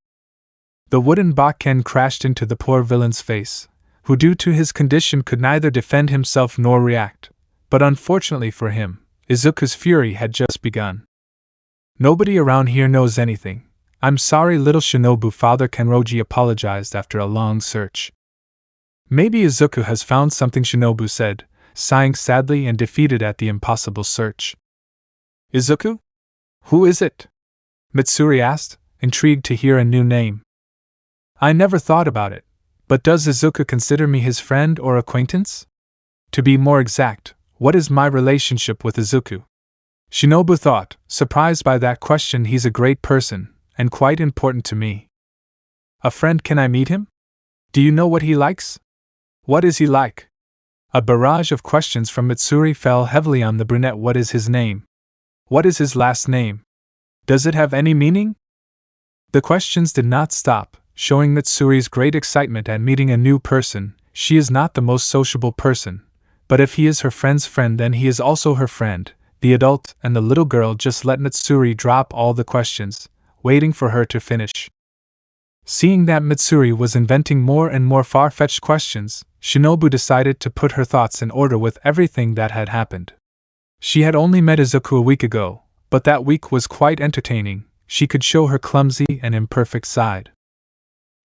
[SPEAKER 1] The wooden bakken crashed into the poor villain's face, who due to his condition could neither defend himself nor react. But unfortunately for him, Izuku's fury had just begun. Nobody around here knows anything. I'm sorry, little Shinobu. Father Kenroji apologized after a long search. Maybe Izuku has found something, Shinobu said, sighing sadly and defeated at the impossible search. Izuku? Who is it? Mitsuri asked, intrigued to hear a new name. I never thought about it, but does Izuku consider me his friend or acquaintance? To be more exact, what is my relationship with Izuku? Shinobu thought, surprised by that question. He's a great person, and quite important to me. A friend? Can I meet him? Do you know what he likes? What is he like? A barrage of questions from Mitsuri fell heavily on the brunette. What is his name? What is his last name? Does it have any meaning? The questions did not stop, showing Mitsuri's great excitement at meeting a new person. She is not the most sociable person, but if he is her friend's friend, then he is also her friend. The adult and the little girl just let Mitsuri drop all the questions, waiting for her to finish. Seeing that Mitsuri was inventing more and more far-fetched questions, Shinobu decided to put her thoughts in order with everything that had happened. She had only met Izuku a week ago, but that week was quite entertaining. She could show her clumsy and imperfect side.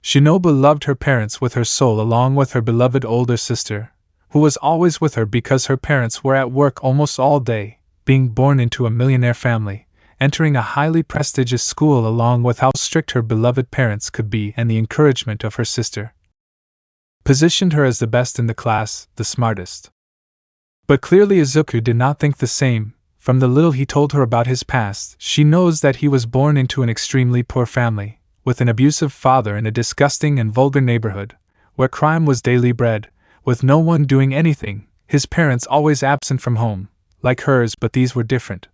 [SPEAKER 1] Shinobu loved her parents with her soul, along with her beloved older sister, who was always with her because her parents were at work almost all day, being born into a millionaire family, entering a highly prestigious school, along with how strict her beloved parents could be, and the encouragement of her sister positioned her as the best in the class, the smartest. But clearly Izuku did not think the same. From the little he told her about his past, she knows that he was born into an extremely poor family, with an abusive father in a disgusting and vulgar neighborhood, where crime was daily bread, with no one doing anything, his parents always absent from home, like hers, but these were different.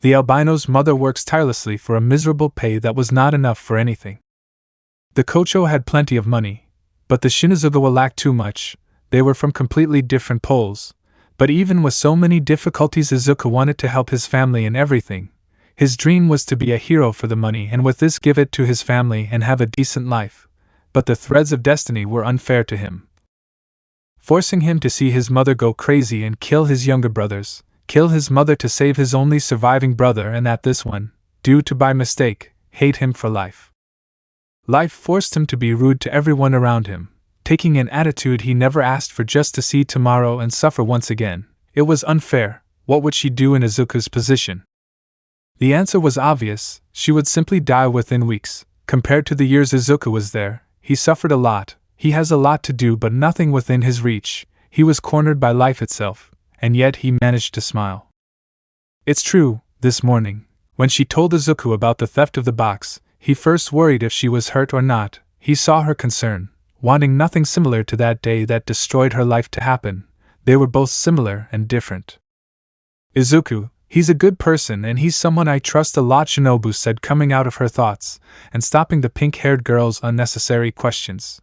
[SPEAKER 1] The albino's mother works tirelessly for a miserable pay that was not enough for anything. The Kocho had plenty of money, but the Shinazugawa lacked too much. They were from completely different poles. But even with so many difficulties, Izuku wanted to help his family in everything. His dream was to be a hero for the money and with this give it to his family and have a decent life. But the threads of destiny were unfair to him, forcing him to see his mother go crazy and kill his younger brothers, kill his mother to save his only surviving brother, and that this one, due to by mistake, hate him for life. Life forced him to be rude to everyone around him, taking an attitude he never asked for just to see tomorrow and suffer once again. It was unfair. What would she do in Izuku's position? The answer was obvious. She would simply die within weeks. Compared to the years Izuku was there, he suffered a lot. He has a lot to do but nothing within his reach. He was cornered by life itself, and yet he managed to smile. It's true, this morning, when she told Izuku about the theft of the box, he first worried if she was hurt or not. He saw her concern, wanting nothing similar to that day that destroyed her life to happen. They were both similar and different. Izuku, he's a good person and he's someone I trust a lot, Shinobu said, coming out of her thoughts and stopping the pink-haired girl's unnecessary questions.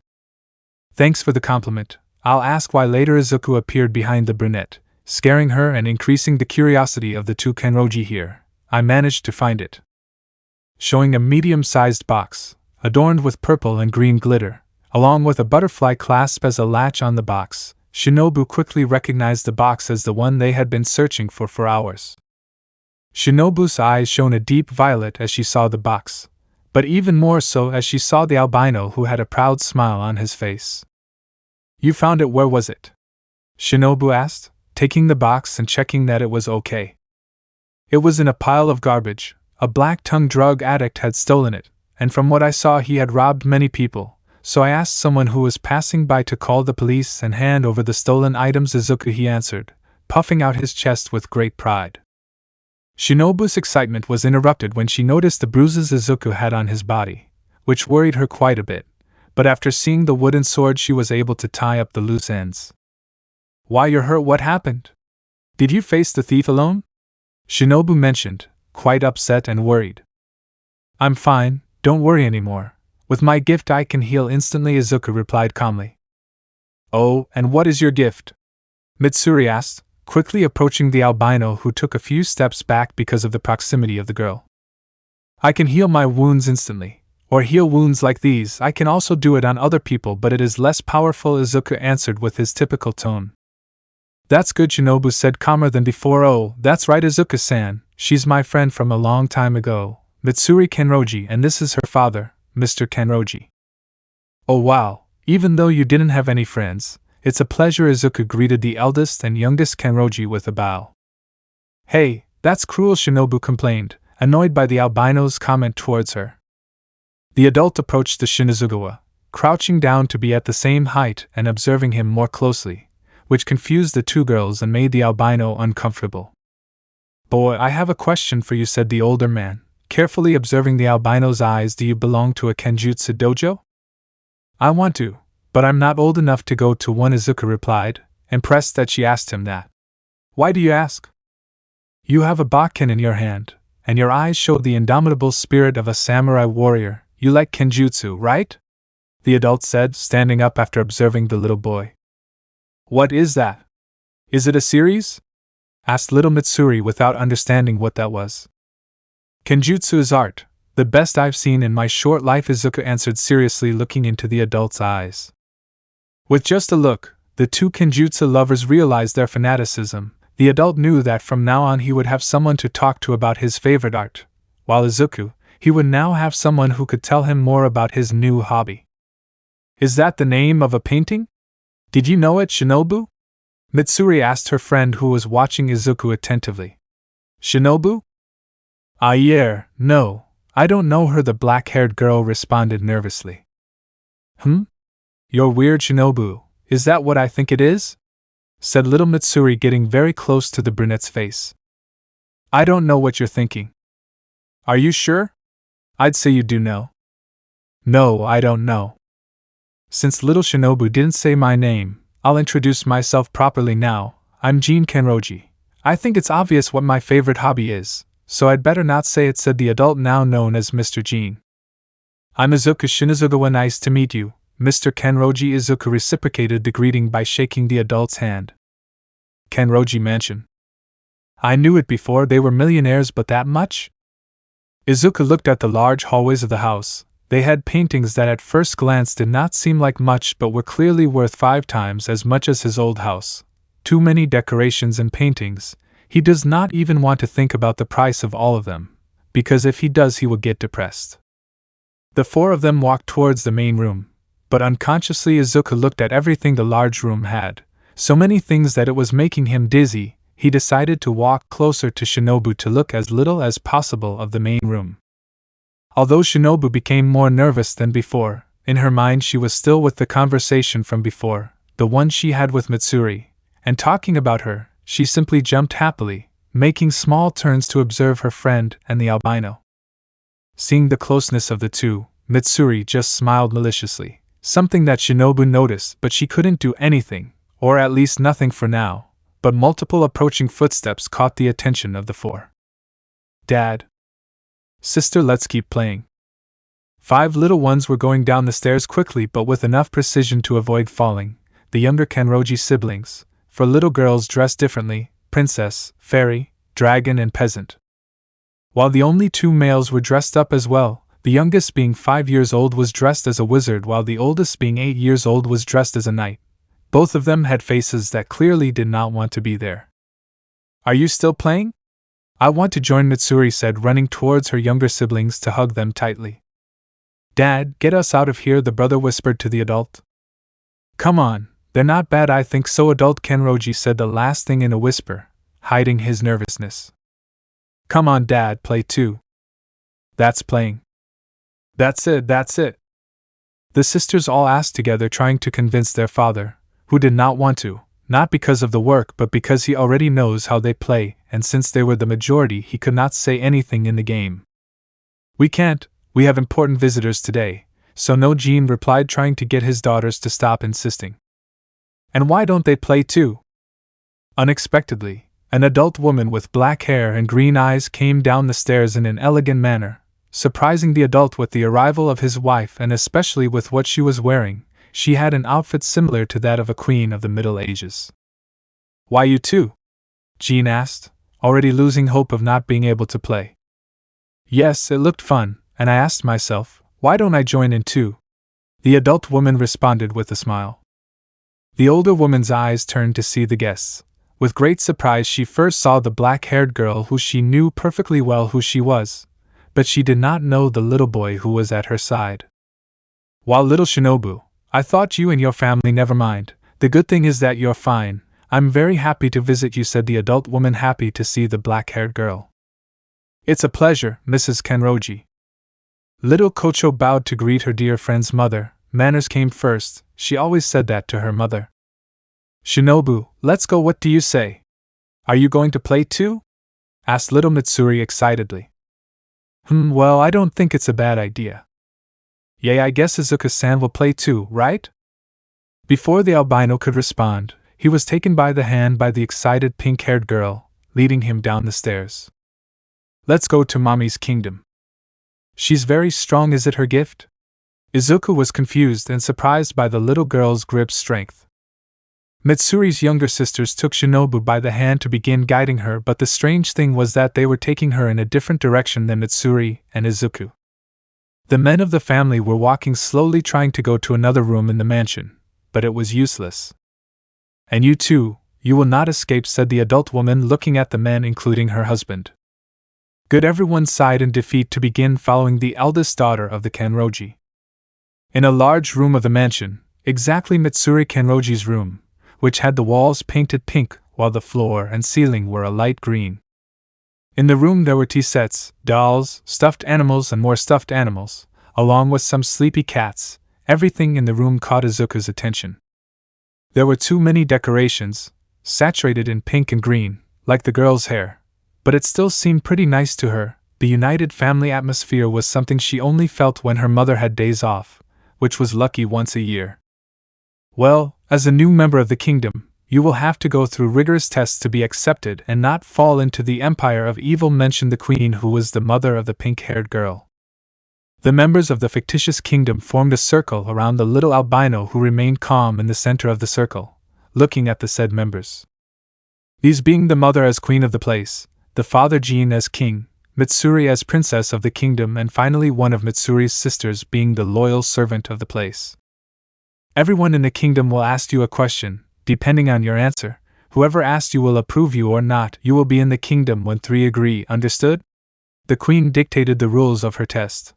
[SPEAKER 1] Thanks for the compliment. I'll ask why later. Izuku appeared behind the brunette, scaring her and increasing the curiosity of the two Kenroji here. I managed to find it. Showing a medium-sized box, adorned with purple and green glitter, along with a butterfly clasp as a latch on the box. Shinobu quickly recognized the box as the one they had been searching for hours. Shinobu's eyes shone a deep violet as she saw the box, but even more so as she saw the albino who had a proud smile on his face. You found it, where was it? Shinobu asked, taking the box and checking that it was okay. It was in a pile of garbage. A black-tongued drug addict had stolen it, and from what I saw he had robbed many people, so I asked someone who was passing by to call the police and hand over the stolen items. Izuku, he answered, puffing out his chest with great pride. Shinobu's excitement was interrupted when she noticed the bruises Izuku had on his body, which worried her quite a bit, but after seeing the wooden sword she was able to tie up the loose ends. Why, you're hurt, what happened? Did you face the thief alone? Shinobu mentioned, quite upset and worried. I'm fine, don't worry anymore. With my gift I can heal instantly, Izuku replied calmly. Oh, and what is your gift? Mitsuri asked, quickly approaching the albino who took a few steps back because of the proximity of the girl. I can heal my wounds instantly, or heal wounds like these. I can also do it on other people, but it is less powerful, Izuku answered with his typical tone. That's good, Shinobu said calmer than before. Oh, that's right, Izuku-san, she's my friend from a long time ago, Mitsuri Kenroji, and this is her father, Mr. Kenroji. Oh wow, even though you didn't have any friends, it's a pleasure, Izuku greeted the eldest and youngest Kenroji with a bow. Hey, that's cruel, Shinobu complained, annoyed by the albino's comment towards her. The adult approached the Shinazugawa, crouching down to be at the same height and observing him more closely, which confused the two girls and made the albino uncomfortable. Boy, I have a question for you, said the older man, carefully observing the albino's eyes. Do you belong to a kenjutsu dojo? I want to, but I'm not old enough to go to one, Izuku replied, impressed that she asked him that. Why do you ask? You have a bokken in your hand, and your eyes show the indomitable spirit of a samurai warrior. You like kenjutsu, right? The adult said, standing up after observing the little boy. What is that? Is it a series? Asked little Mitsuri without understanding what that was. Kenjutsu is art, the best I've seen in my short life, Izuku answered seriously, looking into the adult's eyes. With just a look, the two kenjutsu lovers realized their fanaticism. The adult knew that from now on he would have someone to talk to about his favorite art, while Izuku, he would now have someone who could tell him more about his new hobby. Is that the name of a painting? Did you know it, Shinobu? Mitsuri asked her friend who was watching Izuku attentively. Shinobu? Ah, no, I don't know her, the black-haired girl responded nervously. You're weird, Shinobu, is that what I think it is? Said little Mitsuri, getting very close to the brunette's face. I don't know what you're thinking. Are you sure? I'd say you do know. No, I don't know. Since little Shinobu didn't say my name, I'll introduce myself properly now. I'm Jin Kenroji. I think it's obvious what my favorite hobby is, so I'd better not say it, said the adult now known as Mr. Jin. I'm Izuku Shinazugawa, nice to meet you, Mr. Kenroji. Izuku reciprocated the greeting by shaking the adult's hand. Kenroji Mansion. I knew it before, they were millionaires, but that much? Izuku looked at the large hallways of the house. They had paintings that at first glance did not seem like much but were clearly worth 5 times as much as his old house. Too many decorations and paintings. He does not even want to think about the price of all of them, because if he does he will get depressed. The 4 of them walked towards the main room, but unconsciously Izuku looked at everything the large room had, so many things that it was making him dizzy. He decided to walk closer to Shinobu to look as little as possible of the main room. Although Shinobu became more nervous than before, in her mind she was still with the conversation from before, the one she had with Mitsuri, and talking about her, she simply jumped happily, making small turns to observe her friend and the albino. Seeing the closeness of the two, Mitsuri just smiled maliciously, something that Shinobu noticed, but she couldn't do anything, or at least nothing for now, but multiple approaching footsteps caught the attention of the 4. Dad. Sister, let's keep playing. 5 little ones were going down the stairs quickly but with enough precision to avoid falling, the younger Kenroji siblings, for little girls dressed differently, princess, fairy, dragon and peasant. While the only 2 males were dressed up as well, the youngest being 5 years old was dressed as a wizard while the oldest being 8 years old was dressed as a knight. Both of them had faces that clearly did not want to be there. Are you still playing? I want to join, Mitsuri said, running towards her younger siblings to hug them tightly. Dad, get us out of here, the brother whispered to the adult. Come on, they're not bad, I think so. Adult Kenroji said the last thing in a whisper, hiding his nervousness. Come on, Dad, play too. That's playing. That's it. The sisters all asked together, trying to convince their father, who did not want to, not because of the work but because he already knows how they play, and since they were the majority he could not say anything in the game. We can't, we have important visitors today, so no, Jean replied, trying to get his daughters to stop insisting. And why don't they play too? Unexpectedly, an adult woman with black hair and green eyes came down the stairs in an elegant manner, surprising the adult with the arrival of his wife, and especially with what she was wearing. She had an outfit similar to that of a queen of the Middle Ages. Why you too? Jean asked, already losing hope of not being able to play. Yes, it looked fun, and I asked myself, why don't I join in too? The adult woman responded with a smile. The older woman's eyes turned to see the guests. With great surprise she first saw the black-haired girl who she knew perfectly well who she was, but she did not know the little boy who was at her side. While little Shinobu, I thought you and your family, never mind, the good thing is that you're fine. I'm very happy to visit you, said the adult woman, happy to see the black-haired girl. It's a pleasure, Mrs. Kenroji. Little Kocho bowed to greet her dear friend's mother. Manners came first, she always said that to her mother. Shinobu, let's go, what do you say? Are you going to play too? Asked little Mitsuri excitedly. Well, I don't think it's a bad idea. Yay, I guess Izuku-san will play too, right? Before the albino could respond, he was taken by the hand by the excited pink-haired girl, leading him down the stairs. Let's go to Mommy's kingdom. She's very strong, is it her gift? Izuku was confused and surprised by the little girl's grip strength. Mitsuri's younger sisters took Shinobu by the hand to begin guiding her, but the strange thing was that they were taking her in a different direction than Mitsuri and Izuku. The men of the family were walking slowly, trying to go to another room in the mansion, but it was useless. And you too, you will not escape, said the adult woman, looking at the men, including her husband. Good, everyone sighed in defeat to begin following the eldest daughter of the Kenroji. In a large room of the mansion, exactly Mitsuri Kenroji's room, which had the walls painted pink while the floor and ceiling were a light green. In the room there were tea sets, dolls, stuffed animals and more stuffed animals, along with some sleepy cats. Everything in the room caught Izuku's attention. There were too many decorations, saturated in pink and green, like the girl's hair, but it still seemed pretty nice to her. The united family atmosphere was something she only felt when her mother had days off, which was lucky once a year. Well, as a new member of the kingdom, you will have to go through rigorous tests to be accepted and not fall into the empire of evil, mentioned the queen, who was the mother of the pink-haired girl. The members of the fictitious kingdom formed a circle around the little albino, who remained calm in the center of the circle, looking at the said members. These being the mother as queen of the place, the father Jean as king, Mitsuri as princess of the kingdom, and finally one of Mitsuri's sisters being the loyal servant of the place. Everyone in the kingdom will ask you a question. Depending on your answer, whoever asked you will approve you or not. You will be in the kingdom when 3 agree, understood? The queen dictated the rules of her test.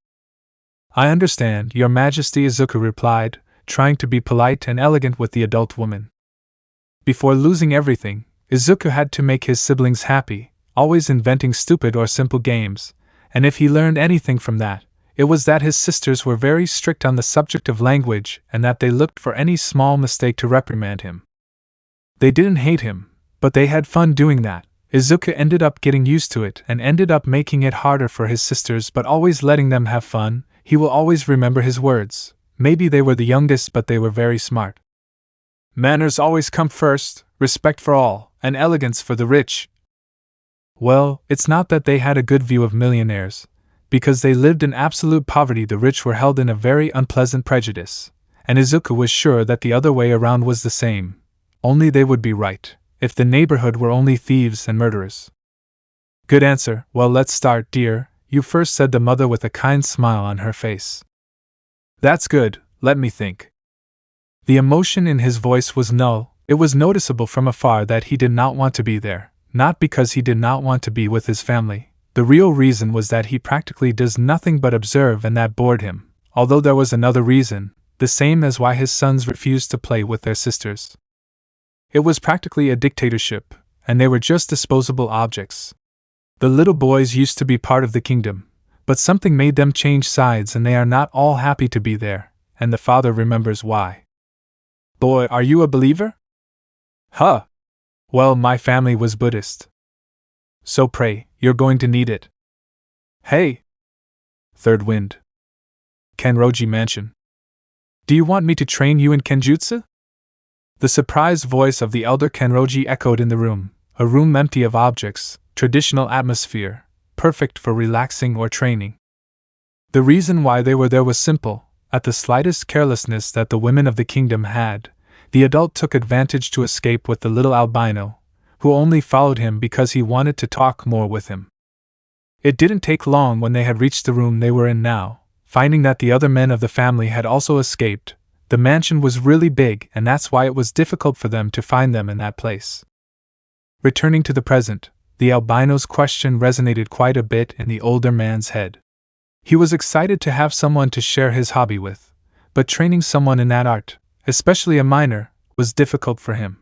[SPEAKER 1] I understand, your majesty, Izuku replied, trying to be polite and elegant with the adult woman. Before losing everything, Izuku had to make his siblings happy, always inventing stupid or simple games, and if he learned anything from that, it was that his sisters were very strict on the subject of language and that they looked for any small mistake to reprimand him. They didn't hate him, but they had fun doing that. Izuku ended up getting used to it and ended up making it harder for his sisters, but always letting them have fun. He will always remember his words. Maybe they were the youngest, but they were very smart. Manners always come first, respect for all, and elegance for the rich. Well, it's not that they had a good view of millionaires. Because they lived in absolute poverty, the rich were held in a very unpleasant prejudice, and Izuku was sure that the other way around was the same. Only they would be right, if the neighborhood were only thieves and murderers. Good answer. Well, let's start, dear. You first, said the mother with a kind smile on her face. That's good, let me think. The emotion in his voice was null. It was noticeable from afar that he did not want to be there, not because he did not want to be with his family. The real reason was that he practically does nothing but observe, and that bored him. although there was another reason, the same as why his sons refused to play with their sisters. It was practically a dictatorship, and they were just disposable objects. The little boys used to be part of the kingdom, but something made them change sides and they are not all happy to be there, and the father remembers why. Boy, are you a believer? Huh. Well, my family was Buddhist. So pray, you're going to need it. Hey! Third wind. Kenroji Mansion. Do you want me to train you in Kenjutsu? The surprised voice of the elder Kenroji echoed in the room, a room empty of objects, traditional atmosphere, perfect for relaxing or training. The reason why they were there was simple. At the slightest carelessness that the women of the kingdom had, the adult took advantage to escape with the little albino, who only followed him because he wanted to talk more with him. It didn't take long when they had reached the room they were in now. Finding that the other men of the family had also escaped, the mansion was really big and that's why it was difficult for them to find them in that place. Returning to the present, the albino's question resonated quite a bit in the older man's head. He was excited to have someone to share his hobby with, but training someone in that art, especially a minor, was difficult for him.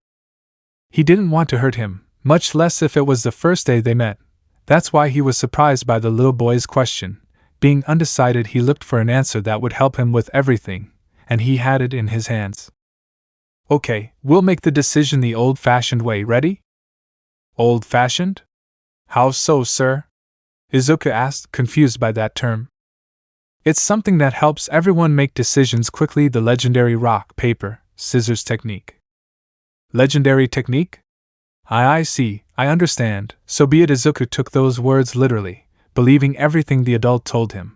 [SPEAKER 1] He didn't want to hurt him, much less if it was the first day they met. That's why he was surprised by the little boy's question. Being undecided, he looked for an answer that would help him with everything, and he had it in his hands. Okay, we'll make the decision the old-fashioned way, ready? Old-fashioned? How so, sir? Izuku asked, confused by that term. It's something that helps everyone make decisions quickly, the legendary rock, paper, scissors technique. Legendary technique? I see, I understand, so be it. Izuku took those words literally, believing everything the adult told him.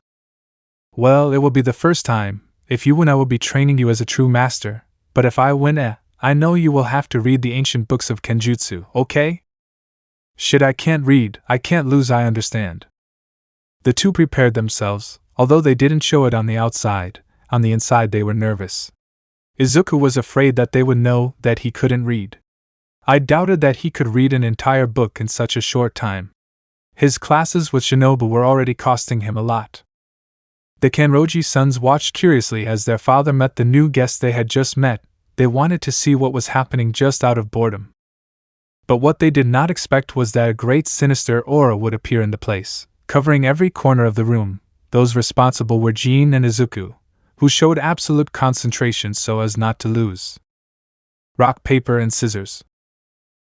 [SPEAKER 1] Well, it will be the first time. If you win, I will be training you as a true master, but if I win, I know you will have to read the ancient books of Kenjutsu, okay? Shit, I can't read, I can't lose, I understand. The two prepared themselves, although they didn't show it on the outside. On the inside they were nervous. Izuku was afraid that they would know that he couldn't read. I doubted that he could read an entire book in such a short time. His classes with Shinobu were already costing him a lot. The Kenroji sons watched curiously as their father met the new guest they had just met. They wanted to see what was happening just out of boredom. But what they did not expect was that a great sinister aura would appear in the place, covering every corner of the room. Those responsible were Jin and Izuku, who showed absolute concentration so as not to lose. Rock, paper, and scissors.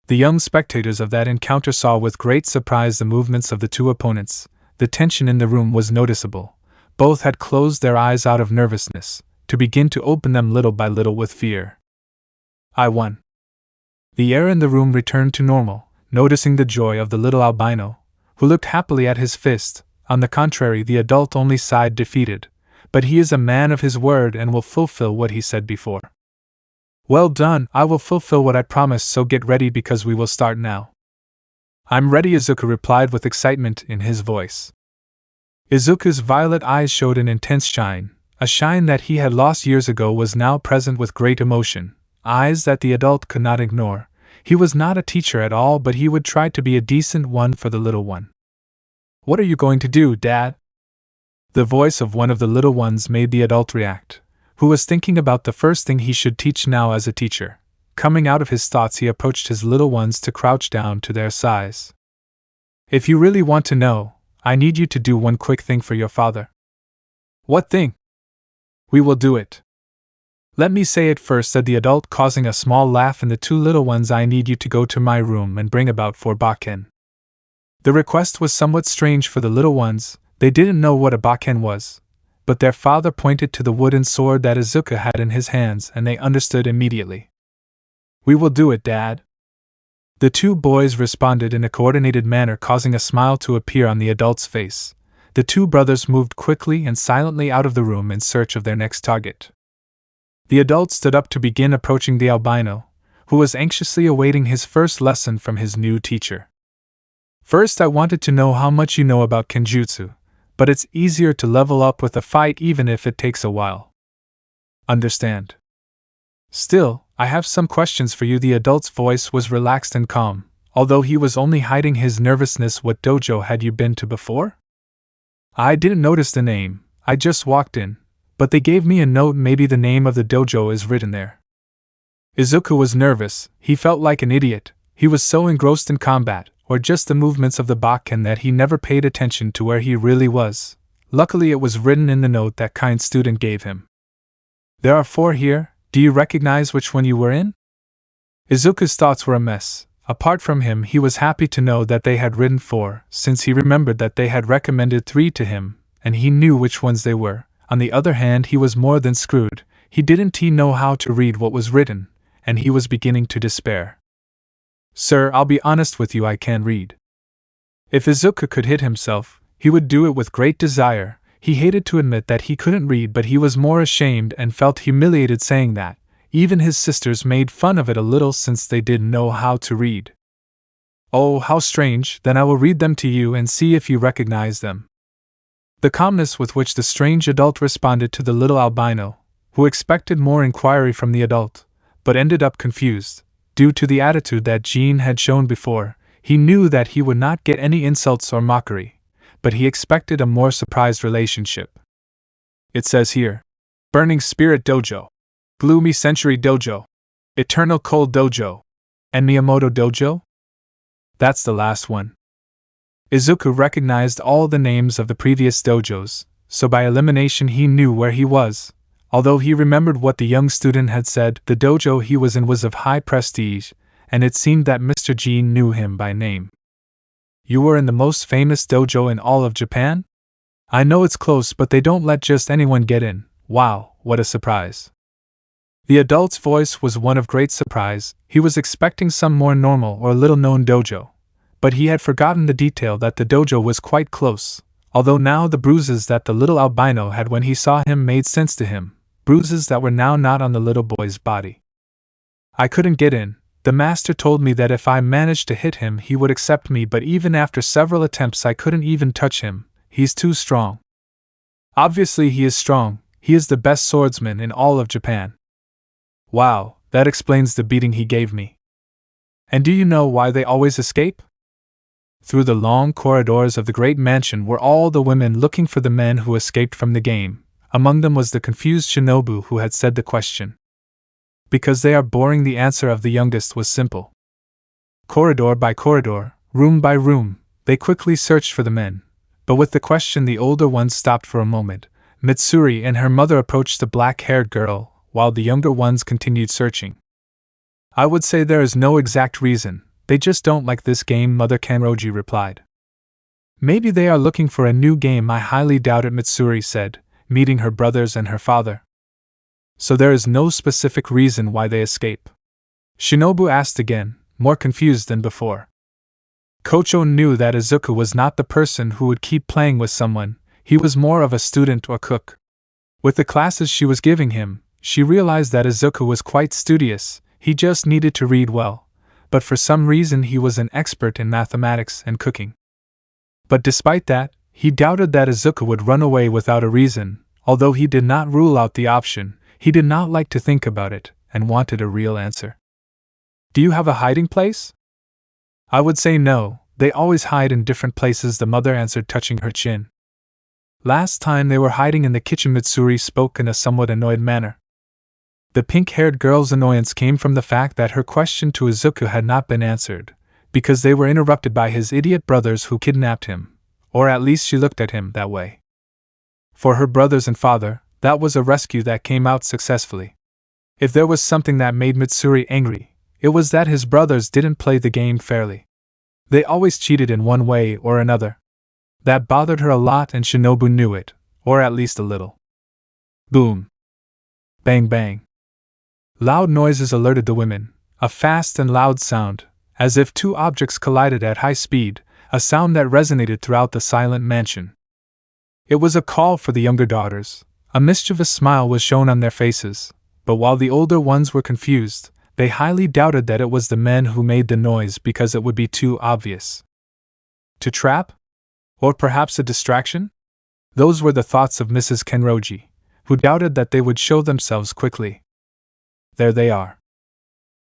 [SPEAKER 1] The young spectators of that encounter saw with great surprise the movements of the two opponents. The tension in the room was noticeable. Both had closed their eyes out of nervousness, to begin to open them little by little with fear. I won. The air in the room returned to normal, noticing the joy of the little albino, who looked happily at his fist. On the contrary, the adult only sighed defeated, but he is a man of his word and will fulfill what he said before. Well done, I will fulfill what I promised, so get ready because we will start now. I'm ready, Izuku replied with excitement in his voice. Izuku's violet eyes showed an intense shine. A shine that he had lost years ago was now present with great emotion, eyes that the adult could not ignore. He was not a teacher at all, but he would try to be a decent one for the little one. What are you going to do, Dad? The voice of one of the little ones made the adult react, who was thinking about the first thing he should teach now as a teacher. Coming out of his thoughts, he approached his little ones to crouch down to their size. If you really want to know, I need you to do one quick thing for your father. What thing? We will do it. Let me say it first, said the adult, causing a small laugh in the two little ones. I need you to go to my room and bring about 4 bakken. The request was somewhat strange for the little ones. They didn't know what a bakken was, but their father pointed to the wooden sword that Izuku had in his hands and they understood immediately. We will do it, Dad. The two boys responded in a coordinated manner, causing a smile to appear on the adult's face. The two brothers moved quickly and silently out of the room in search of their next target. The adult stood up to begin approaching the albino, who was anxiously awaiting his first lesson from his new teacher. First, I wanted to know how much you know about Kenjutsu, but it's easier to level up with a fight even if it takes a while. Understand? Still, I have some questions for you. The adult's voice was relaxed and calm, although he was only hiding his nervousness. What dojo had you been to before? I didn't notice the name, I just walked in, but they gave me a note, maybe the name of the dojo is written there. Izuku was nervous, he felt like an idiot, he was so engrossed in combat, or just the movements of the bokken, that he never paid attention to where he really was. Luckily it was written in the note that kind student gave him. There are 4 here, do you recognize which one you were in? Izuku's thoughts were a mess. Apart from him, he was happy to know that they had written 4, since he remembered that they had recommended 3 to him, and he knew which ones they were. On the other hand, he was more than screwed. He didn't know how to read what was written, and he was beginning to despair. Sir, I'll be honest with you, I can't read. If Izuku could hit himself, he would do it with great desire. He hated to admit that he couldn't read, but he was more ashamed and felt humiliated saying that. Even his sisters made fun of it a little since they didn't know how to read. Oh, how strange, then I will read them to you and see if you recognize them. The calmness with which the strange adult responded to the little albino, who expected more inquiry from the adult, but ended up confused, due to the attitude that Jean had shown before. He knew that he would not get any insults or mockery, but he expected a more surprised relationship. It says here, Burning Spirit Dojo, Gloomy Century Dojo, Eternal Cold Dojo, and Miyamoto Dojo? That's the last one. Izuku recognized all the names of the previous dojos, so by elimination he knew where he was. Although he remembered what the young student had said, the dojo he was in was of high prestige, and it seemed that Mr. Jean knew him by name. You were in the most famous dojo in all of Japan? I know it's close, but they don't let just anyone get in. Wow, what a surprise. The adult's voice was one of great surprise. He was expecting some more normal or little-known dojo, but he had forgotten the detail that the dojo was quite close, although now the bruises that the little albino had when he saw him made sense to him, bruises that were now not on the little boy's body. I couldn't get in. The master told me that if I managed to hit him he would accept me, but even after several attempts I couldn't even touch him. He's too strong. Obviously he is strong. He is the best swordsman in all of Japan. Wow, that explains the beating he gave me. And do you know why they always escape? Through the long corridors of the great mansion were all the women looking for the men who escaped from the game. Among them was the confused shinobu who had said the question. Because they are boring, the answer of the youngest was simple. Corridor by corridor, room by room, they quickly searched for the men. But with the question the older ones stopped for a moment. Mitsuri and her mother approached the black-haired girl, while the younger ones continued searching. I would say there is no exact reason, they just don't like this game, Mother Kanroji replied. Maybe they are looking for a new game, I highly doubt it, Mitsuri said, meeting her brothers and her father. So there is no specific reason why they escape? Shinobu asked again, more confused than before. Kocho knew that Izuku was not the person who would keep playing with someone, he was more of a student or cook. With the classes she was giving him, she realized that Izuku was quite studious, he just needed to read well, but for some reason he was an expert in mathematics and cooking. But despite that, he doubted that Izuku would run away without a reason. Although he did not rule out the option, he did not like to think about it, and wanted a real answer. Do you have a hiding place? I would say no, they always hide in different places, the mother answered, touching her chin. Last time they were hiding in the kitchen, Mitsuri spoke in a somewhat annoyed manner. The pink-haired girl's annoyance came from the fact that her question to Izuku had not been answered, because they were interrupted by his idiot brothers who kidnapped him, or at least she looked at him that way. For her brothers and father, that was a rescue that came out successfully. If there was something that made Mitsuri angry, it was that his brothers didn't play the game fairly. They always cheated in one way or another. That bothered her a lot, and Shinobu knew it, or at least a little. Boom. Bang bang. Loud noises alerted the women, a fast and loud sound, as if two objects collided at high speed, a sound that resonated throughout the silent mansion. It was a call for the younger daughters. A mischievous smile was shown on their faces, but while the older ones were confused, they highly doubted that it was the men who made the noise because it would be too obvious. To trap? Or perhaps a distraction? Those were the thoughts of Mrs. Kanroji, who doubted that they would show themselves quickly. There they are.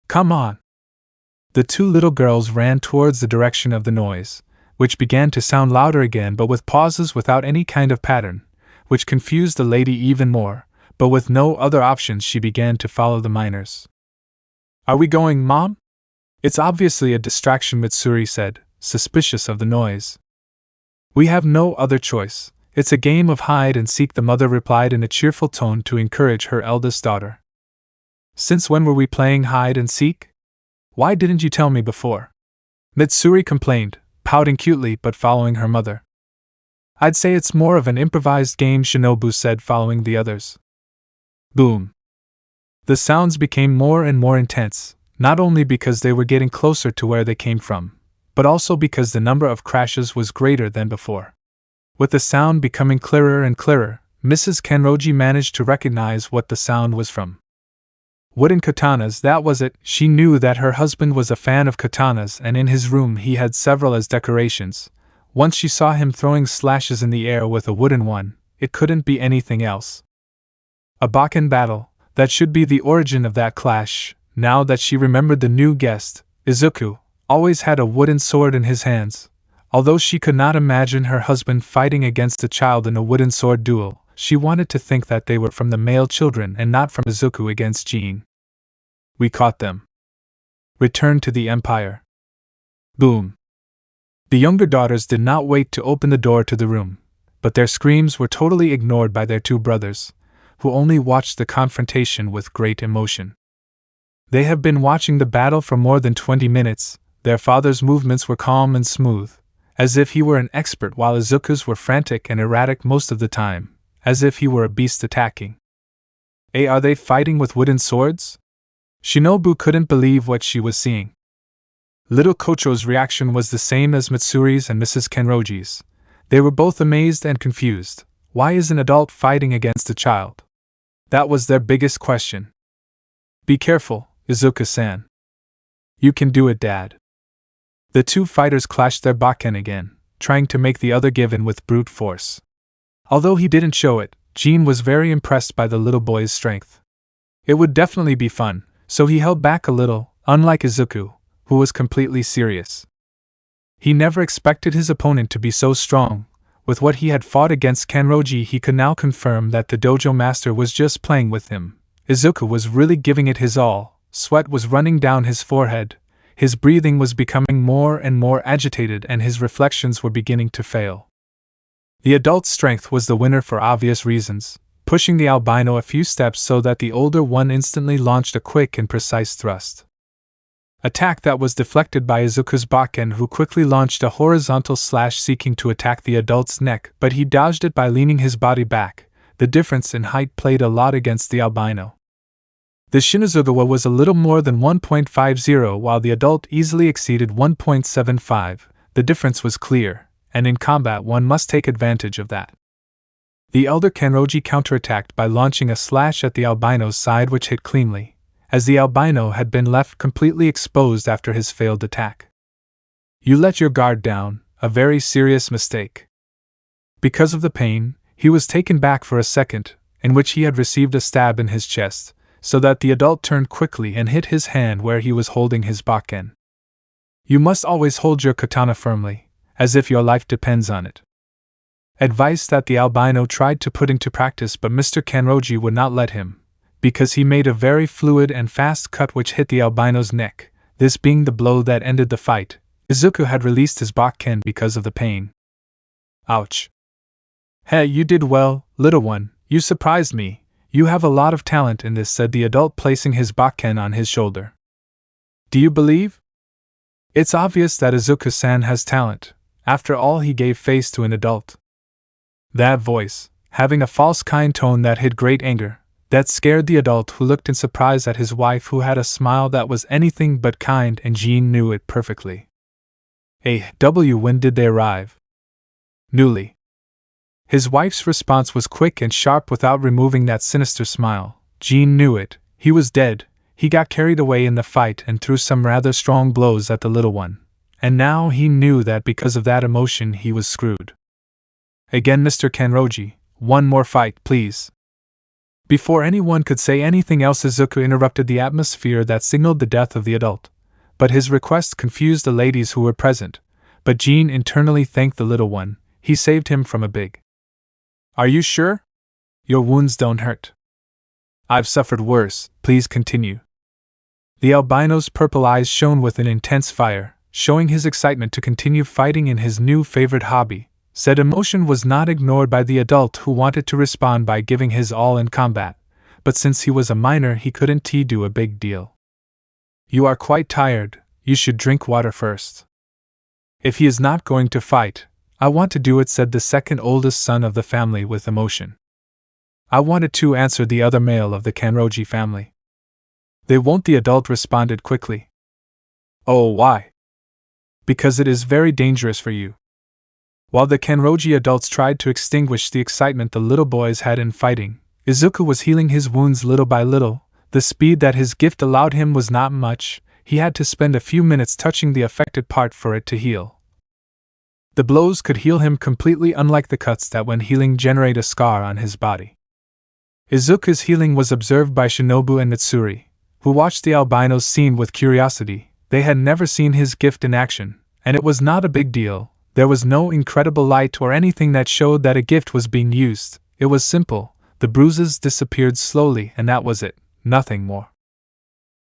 [SPEAKER 1] Come on! The two little girls ran towards the direction of the noise, which began to sound louder again, but with pauses without any kind of pattern, which confused the lady even more. but with no other options she began to follow the miners. Are we going, Mom? It's obviously a distraction, Mitsuri said, suspicious of the noise. We have no other choice. It's a game of hide and seek, the mother replied in a cheerful tone to encourage her eldest daughter. Since when were we playing hide and seek? Why didn't you tell me before? Mitsuri complained, pouting cutely but following her mother. I'd say it's more of an improvised game, Shinobu said, following the others. Boom. The sounds became more and more intense, not only because they were getting closer to where they came from, but also because the number of crashes was greater than before. With the sound becoming clearer and clearer, Mrs. Kenroji managed to recognize what the sound was from. Wooden katanas, that was it. She knew that her husband was a fan of katanas, and in his room he had several as decorations. Once she saw him throwing slashes in the air with a wooden one, it couldn't be anything else. A Bakken battle, that should be the origin of that clash. Now that she remembered, the new guest, Izuku, always had a wooden sword in his hands. Although she could not imagine her husband fighting against a child in a wooden sword duel, she wanted to think that they were from the male children and not from Izuku against Jean. We caught them. Return to the Empire. Boom. The younger daughters did not wait to open the door to the room, but their screams were totally ignored by their two brothers, who only watched the confrontation with great emotion. They had been watching the battle for more than 20 minutes. Their father's movements were calm and smooth, as if he were an expert, while Izuku's were frantic and erratic most of the time, as if he were a beast attacking. Are they fighting with wooden swords? Shinobu couldn't believe what she was seeing. Little Kocho's reaction was the same as Mitsuri's and Mrs. Kenroji's. They were both amazed and confused. Why is an adult fighting against a child? That was their biggest question. Be careful, Izuku-san. You can do it, Dad. The two fighters clashed their Bakken again, trying to make the other give in with brute force. Although he didn't show it, Jean was very impressed by the little boy's strength. It would definitely be fun, so he held back a little, unlike Izuku, who was completely serious. He never expected his opponent to be so strong. With what he had fought against Kenroji, he could now confirm that the dojo master was just playing with him. Izuku was really giving it his all. Sweat was running down his forehead. His breathing was becoming more and more agitated, and his reflections were beginning to fail. The adult's strength was the winner for obvious reasons, pushing the albino a few steps so that the older one instantly launched a quick and precise thrust. Attack that was deflected by Izuku's Bakken, who quickly launched a horizontal slash seeking to attack the adult's neck, but he dodged it by leaning his body back. The difference in height played a lot against the albino. The Shinazugawa was a little more than 1.50, while the adult easily exceeded 1.75. The difference was clear, and in combat one must take advantage of that. The elder Kenroji counterattacked by launching a slash at the albino's side, which hit cleanly, as the albino had been left completely exposed after his failed attack. You let your guard down, a very serious mistake. Because of the pain, he was taken back for a second, in which he had received a stab in his chest, so that the adult turned quickly and hit his hand where he was holding his Bakken. You must always hold your katana firmly, as if your life depends on it. Advice that the albino tried to put into practice, but Mr. Kenroji would not let him, because he made a very fluid and fast cut which hit the albino's neck, this being the blow that ended the fight. Izuku had released his Bakken because of the pain. Ouch. Hey, you did well, little one, you surprised me. You have a lot of talent in this, said the adult, placing his Bakken on his shoulder. Do you believe? It's obvious that Izuku-san has talent. After all, he gave face to an adult. That voice, having a false kind tone that hid great anger, that scared the adult, who looked in surprise at his wife, who had a smile that was anything but kind, and Jean knew it perfectly. When did they arrive? Newly. His wife's response was quick and sharp without removing that sinister smile. Jean knew it. He was dead. He got carried away in the fight and threw some rather strong blows at the little one. And now he knew that because of that emotion he was screwed. Again, Mr. Kenroji, one more fight, please. Before anyone could say anything else, Izuku interrupted the atmosphere that signaled the death of the adult. But his request confused the ladies who were present. But Jean internally thanked the little one. He saved him from a big. Are you sure? Your wounds don't hurt. I've suffered worse, please continue. The albino's purple eyes shone with an intense fire, showing his excitement to continue fighting in his new favorite hobby. Said emotion was not ignored by the adult who wanted to respond by giving his all in combat, but since he was a minor he couldn't do a big deal. You are quite tired, you should drink water first. If he is not going to fight, I want to do it, said the second oldest son of the family with emotion. I wanted to, answered the other male of the Kanroji family. They won't, the adult responded quickly. Oh, why? Because it is very dangerous for you. While the Kanroji adults tried to extinguish the excitement the little boys had in fighting, Izuku was healing his wounds little by little. The speed that his gift allowed him was not much. He had to spend a few minutes touching the affected part for it to heal. The blows could heal him completely, unlike the cuts that when healing generate a scar on his body. Izuku's healing was observed by Shinobu and Mitsuri, who watched the albino's scene with curiosity. They had never seen his gift in action, and it was not a big deal. There was no incredible light or anything that showed that a gift was being used. It was simple. The bruises disappeared slowly, and that was it, nothing more.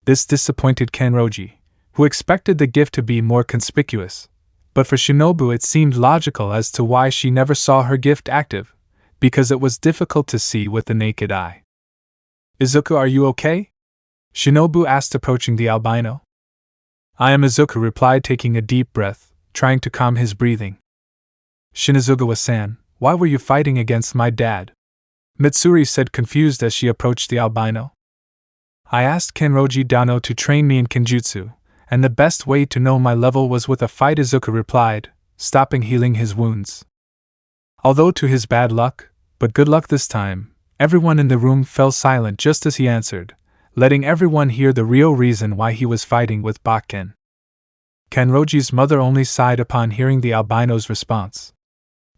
[SPEAKER 1] This disappointed Kanroji, who expected the gift to be more conspicuous. But for Shinobu it seemed logical as to why she never saw her gift active, because it was difficult to see with the naked eye. Izuku, are you okay? Shinobu asked, approaching the albino. I am, Izuku replied, taking a deep breath, trying to calm his breathing. Shinazugawa-san, why were you fighting against my dad? Mitsuri said, confused as she approached the albino. I asked Kanroji Dano to train me in kenjutsu, and the best way to know my level was with a fight, Izuku replied, stopping healing his wounds. Although to his bad luck, but good luck this time, everyone in the room fell silent just as he answered, letting everyone hear the real reason why he was fighting with Bakken. Kanroji's mother only sighed upon hearing the albino's response.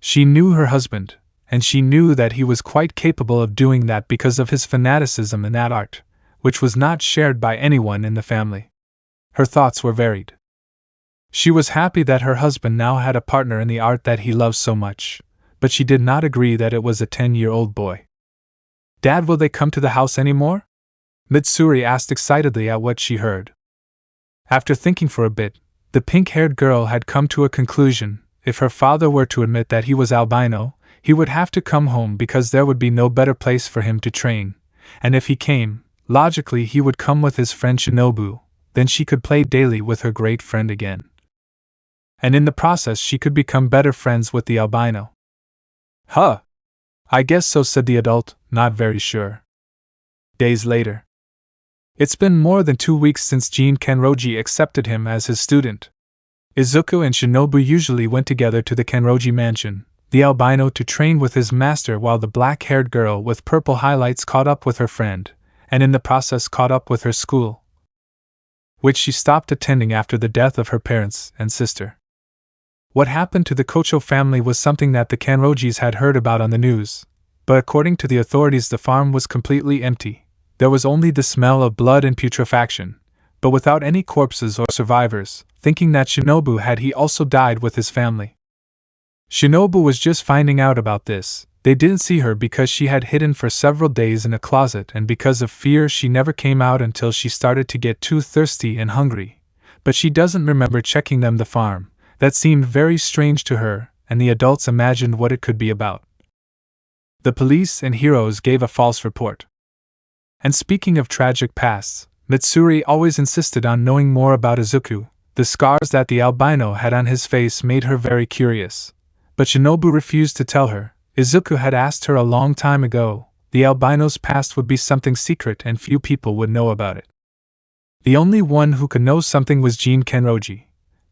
[SPEAKER 1] She knew her husband, and she knew that he was quite capable of doing that because of his fanaticism in that art, which was not shared by anyone in the family. Her thoughts were varied. She was happy that her husband now had a partner in the art that he loved so much, but she did not agree that it was a 10-year-old boy. Dad, will they come to the house anymore? Mitsuri asked excitedly at what she heard. After thinking for a bit, the pink-haired girl had come to a conclusion. If her father were to admit that he was albino, he would have to come home because there would be no better place for him to train, and if he came, logically he would come with his friend Shinobu, then she could play daily with her great friend again. And in the process she could become better friends with the albino. Huh! I guess so, said the adult, not very sure. Days later. It's been more than 2 weeks since Jin Kanroji accepted him as his student. Izuku and Shinobu usually went together to the Kanroji mansion, the albino to train with his master, while the black-haired girl with purple highlights caught up with her friend, and in the process caught up with her school, which she stopped attending after the death of her parents and sister. What happened to the Kocho family was something that the Kanrojis had heard about on the news, but according to the authorities the farm was completely empty. There was only the smell of blood and putrefaction, but without any corpses or survivors, thinking that Shinobu had he also died with his family. Shinobu was just finding out about this. They didn't see her because she had hidden for several days in a closet, and because of fear she never came out until she started to get too thirsty and hungry. But she doesn't remember checking them the farm. That seemed very strange to her, and the adults imagined what it could be about. The police and heroes gave a false report. And speaking of tragic pasts, Mitsuri always insisted on knowing more about Izuku. The scars that the albino had on his face made her very curious. But Shinobu refused to tell her. Izuku had asked her a long time ago. The albino's past would be something secret and few people would know about it. The only one who could know something was Jin Kanroji.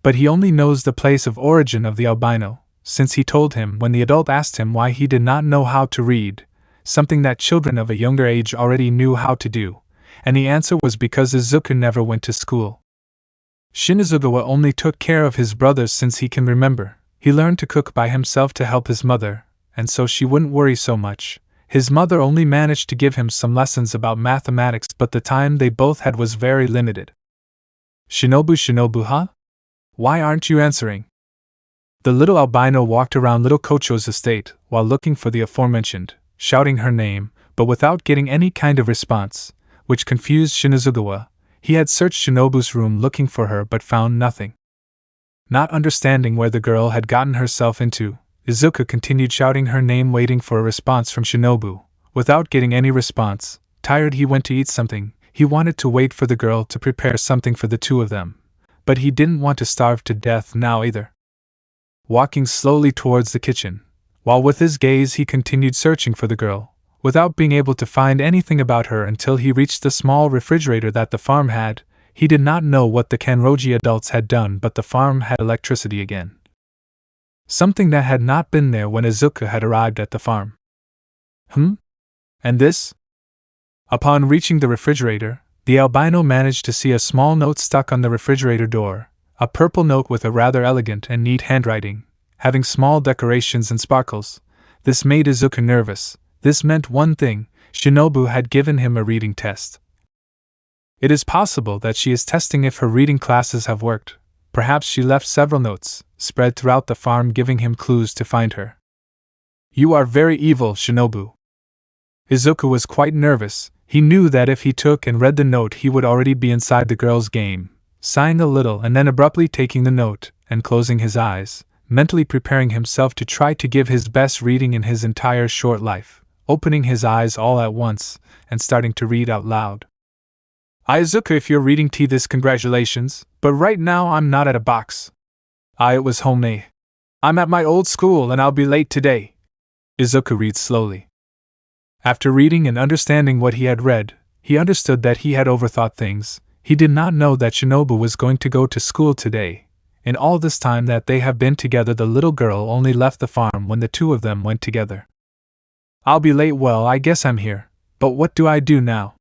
[SPEAKER 1] But he only knows the place of origin of the albino, since he told him when the adult asked him why he did not know how to read, something that children of a younger age already knew how to do, and the answer was because Izuku never went to school. Shinazugawa only took care of his brothers since he can remember. He learned to cook by himself to help his mother, and so she wouldn't worry so much. His mother only managed to give him some lessons about mathematics, but the time they both had was very limited. Shinobu, huh? Why aren't you answering? The little albino walked around little Kocho's estate while looking for the aforementioned, shouting her name, but without getting any kind of response, which confused Shinazugawa. He had searched Shinobu's room looking for her but found nothing. Not understanding where the girl had gotten herself into, Izuku continued shouting her name, waiting for a response from Shinobu. Without getting any response, tired, he went to eat something. He wanted to wait for the girl to prepare something for the two of them, but he didn't want to starve to death now either. Walking slowly towards the kitchen, while with his gaze he continued searching for the girl, without being able to find anything about her until he reached the small refrigerator that the farm had. He did not know what the Kanroji adults had done, but the farm had electricity again. Something that had not been there when Izuku had arrived at the farm. And this? Upon reaching the refrigerator, the albino managed to see a small note stuck on the refrigerator door, a purple note with a rather elegant and neat handwriting, having small decorations and sparkles. This made Izuku nervous. This meant one thing: Shinobu had given him a reading test. It is possible that she is testing if her reading classes have worked. Perhaps she left several notes, spread throughout the farm, giving him clues to find her. "You are very evil, Shinobu." Izuku was quite nervous. He knew that if he took and read the note he would already be inside the girl's game. Sighing a little and then abruptly taking the note and closing his eyes, mentally preparing himself to try to give his best reading in his entire short life, opening his eyes all at once and starting to read out loud. "Izuku, if you're reading tea, this congratulations, but right now I'm not at a box. It was homemade. I'm at my old school and I'll be late today." Izuku reads slowly. After reading and understanding what he had read, he understood that he had overthought things. He did not know that Shinobu was going to go to school today. In all this time that they have been together, the little girl only left the farm when the two of them went together. "I'll be late. Well, I guess I'm here, but what do I do now?"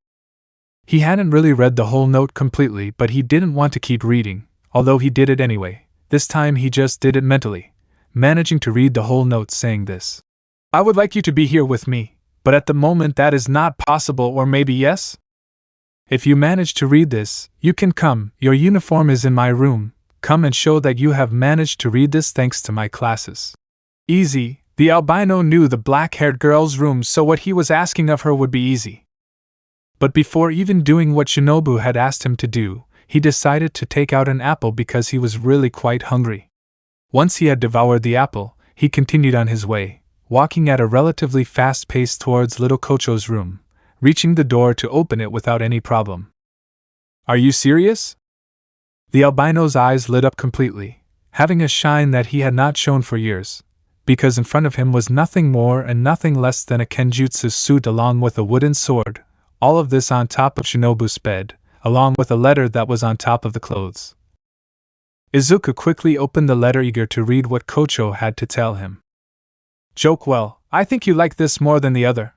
[SPEAKER 1] He hadn't really read the whole note completely, but he didn't want to keep reading, although he did it anyway. This time he just did it mentally, managing to read the whole note saying this: "I would like you to be here with me, but at the moment that is not possible, or maybe yes? If you manage to read this, you can come. Your uniform is in my room. Come and show that you have managed to read this thanks to my classes." Easy. The albino knew the black-haired girl's room, so what he was asking of her would be easy. But before even doing what Shinobu had asked him to do, he decided to take out an apple because he was really quite hungry. Once he had devoured the apple, he continued on his way, walking at a relatively fast pace towards little Kocho's room, reaching the door to open it without any problem. "Are you serious?" The albino's eyes lit up completely, having a shine that he had not shown for years, because in front of him was nothing more and nothing less than a Kenjutsu suit along with a wooden sword, all of this on top of Shinobu's bed, along with a letter that was on top of the clothes. Izuku quickly opened the letter, eager to read what Kocho had to tell him. "Joke, well, I think you like this more than the other.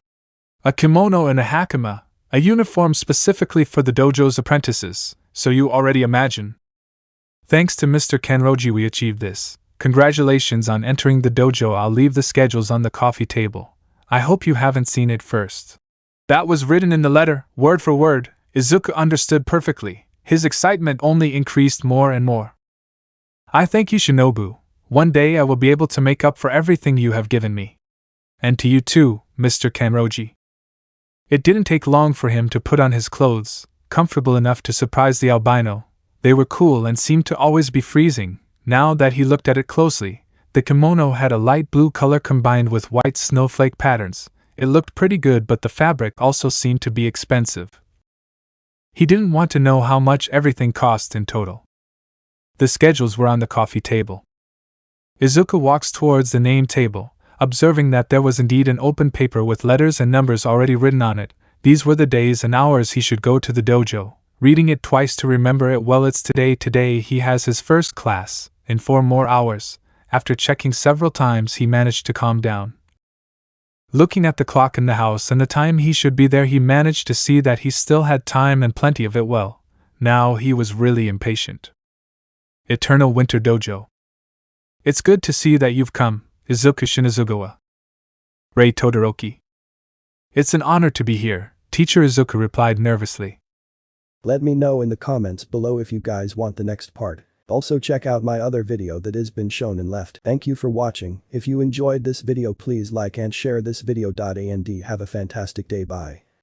[SPEAKER 1] A kimono and a hakama, a uniform specifically for the dojo's apprentices, so you already imagine. Thanks to Mr. Kanroji we achieved this. Congratulations on entering the dojo. I'll leave the schedules on the coffee table. I hope you haven't seen it first." That was written in the letter, word for word. Izuku understood perfectly. His excitement only increased more and more. "I thank you, Shinobu. One day I will be able to make up for everything you have given me. And to you too, Mr. Kanroji." It didn't take long for him to put on his clothes, comfortable enough to surprise the albino. They were cool and seemed to always be freezing. Now that he looked at it closely, the kimono had a light blue color combined with white snowflake patterns. It looked pretty good, but the fabric also seemed to be expensive. He didn't want to know how much everything cost in total. The schedules were on the coffee table. Izuku walks towards the name table, observing that there was indeed an open paper with letters and numbers already written on it. These were the days and hours he should go to the dojo, reading it twice to remember it well. It's today. Today he has his first class, in 4 more hours. After checking several times he managed to calm down. Looking at the clock in the house and the time he should be there, he managed to see that he still had time and plenty of it. Well, now he was really impatient. Eternal Winter Dojo. "It's good to see that you've come, Izuku Shinazugawa." Rei Todoroki. "It's an honor to be here," Teacher Izuku replied nervously.
[SPEAKER 2] Let me know in the comments below if you guys want the next part. Also check out my other video that has been shown and left. Thank you for watching. If you enjoyed this video please like and share this video. And have a fantastic day. Bye.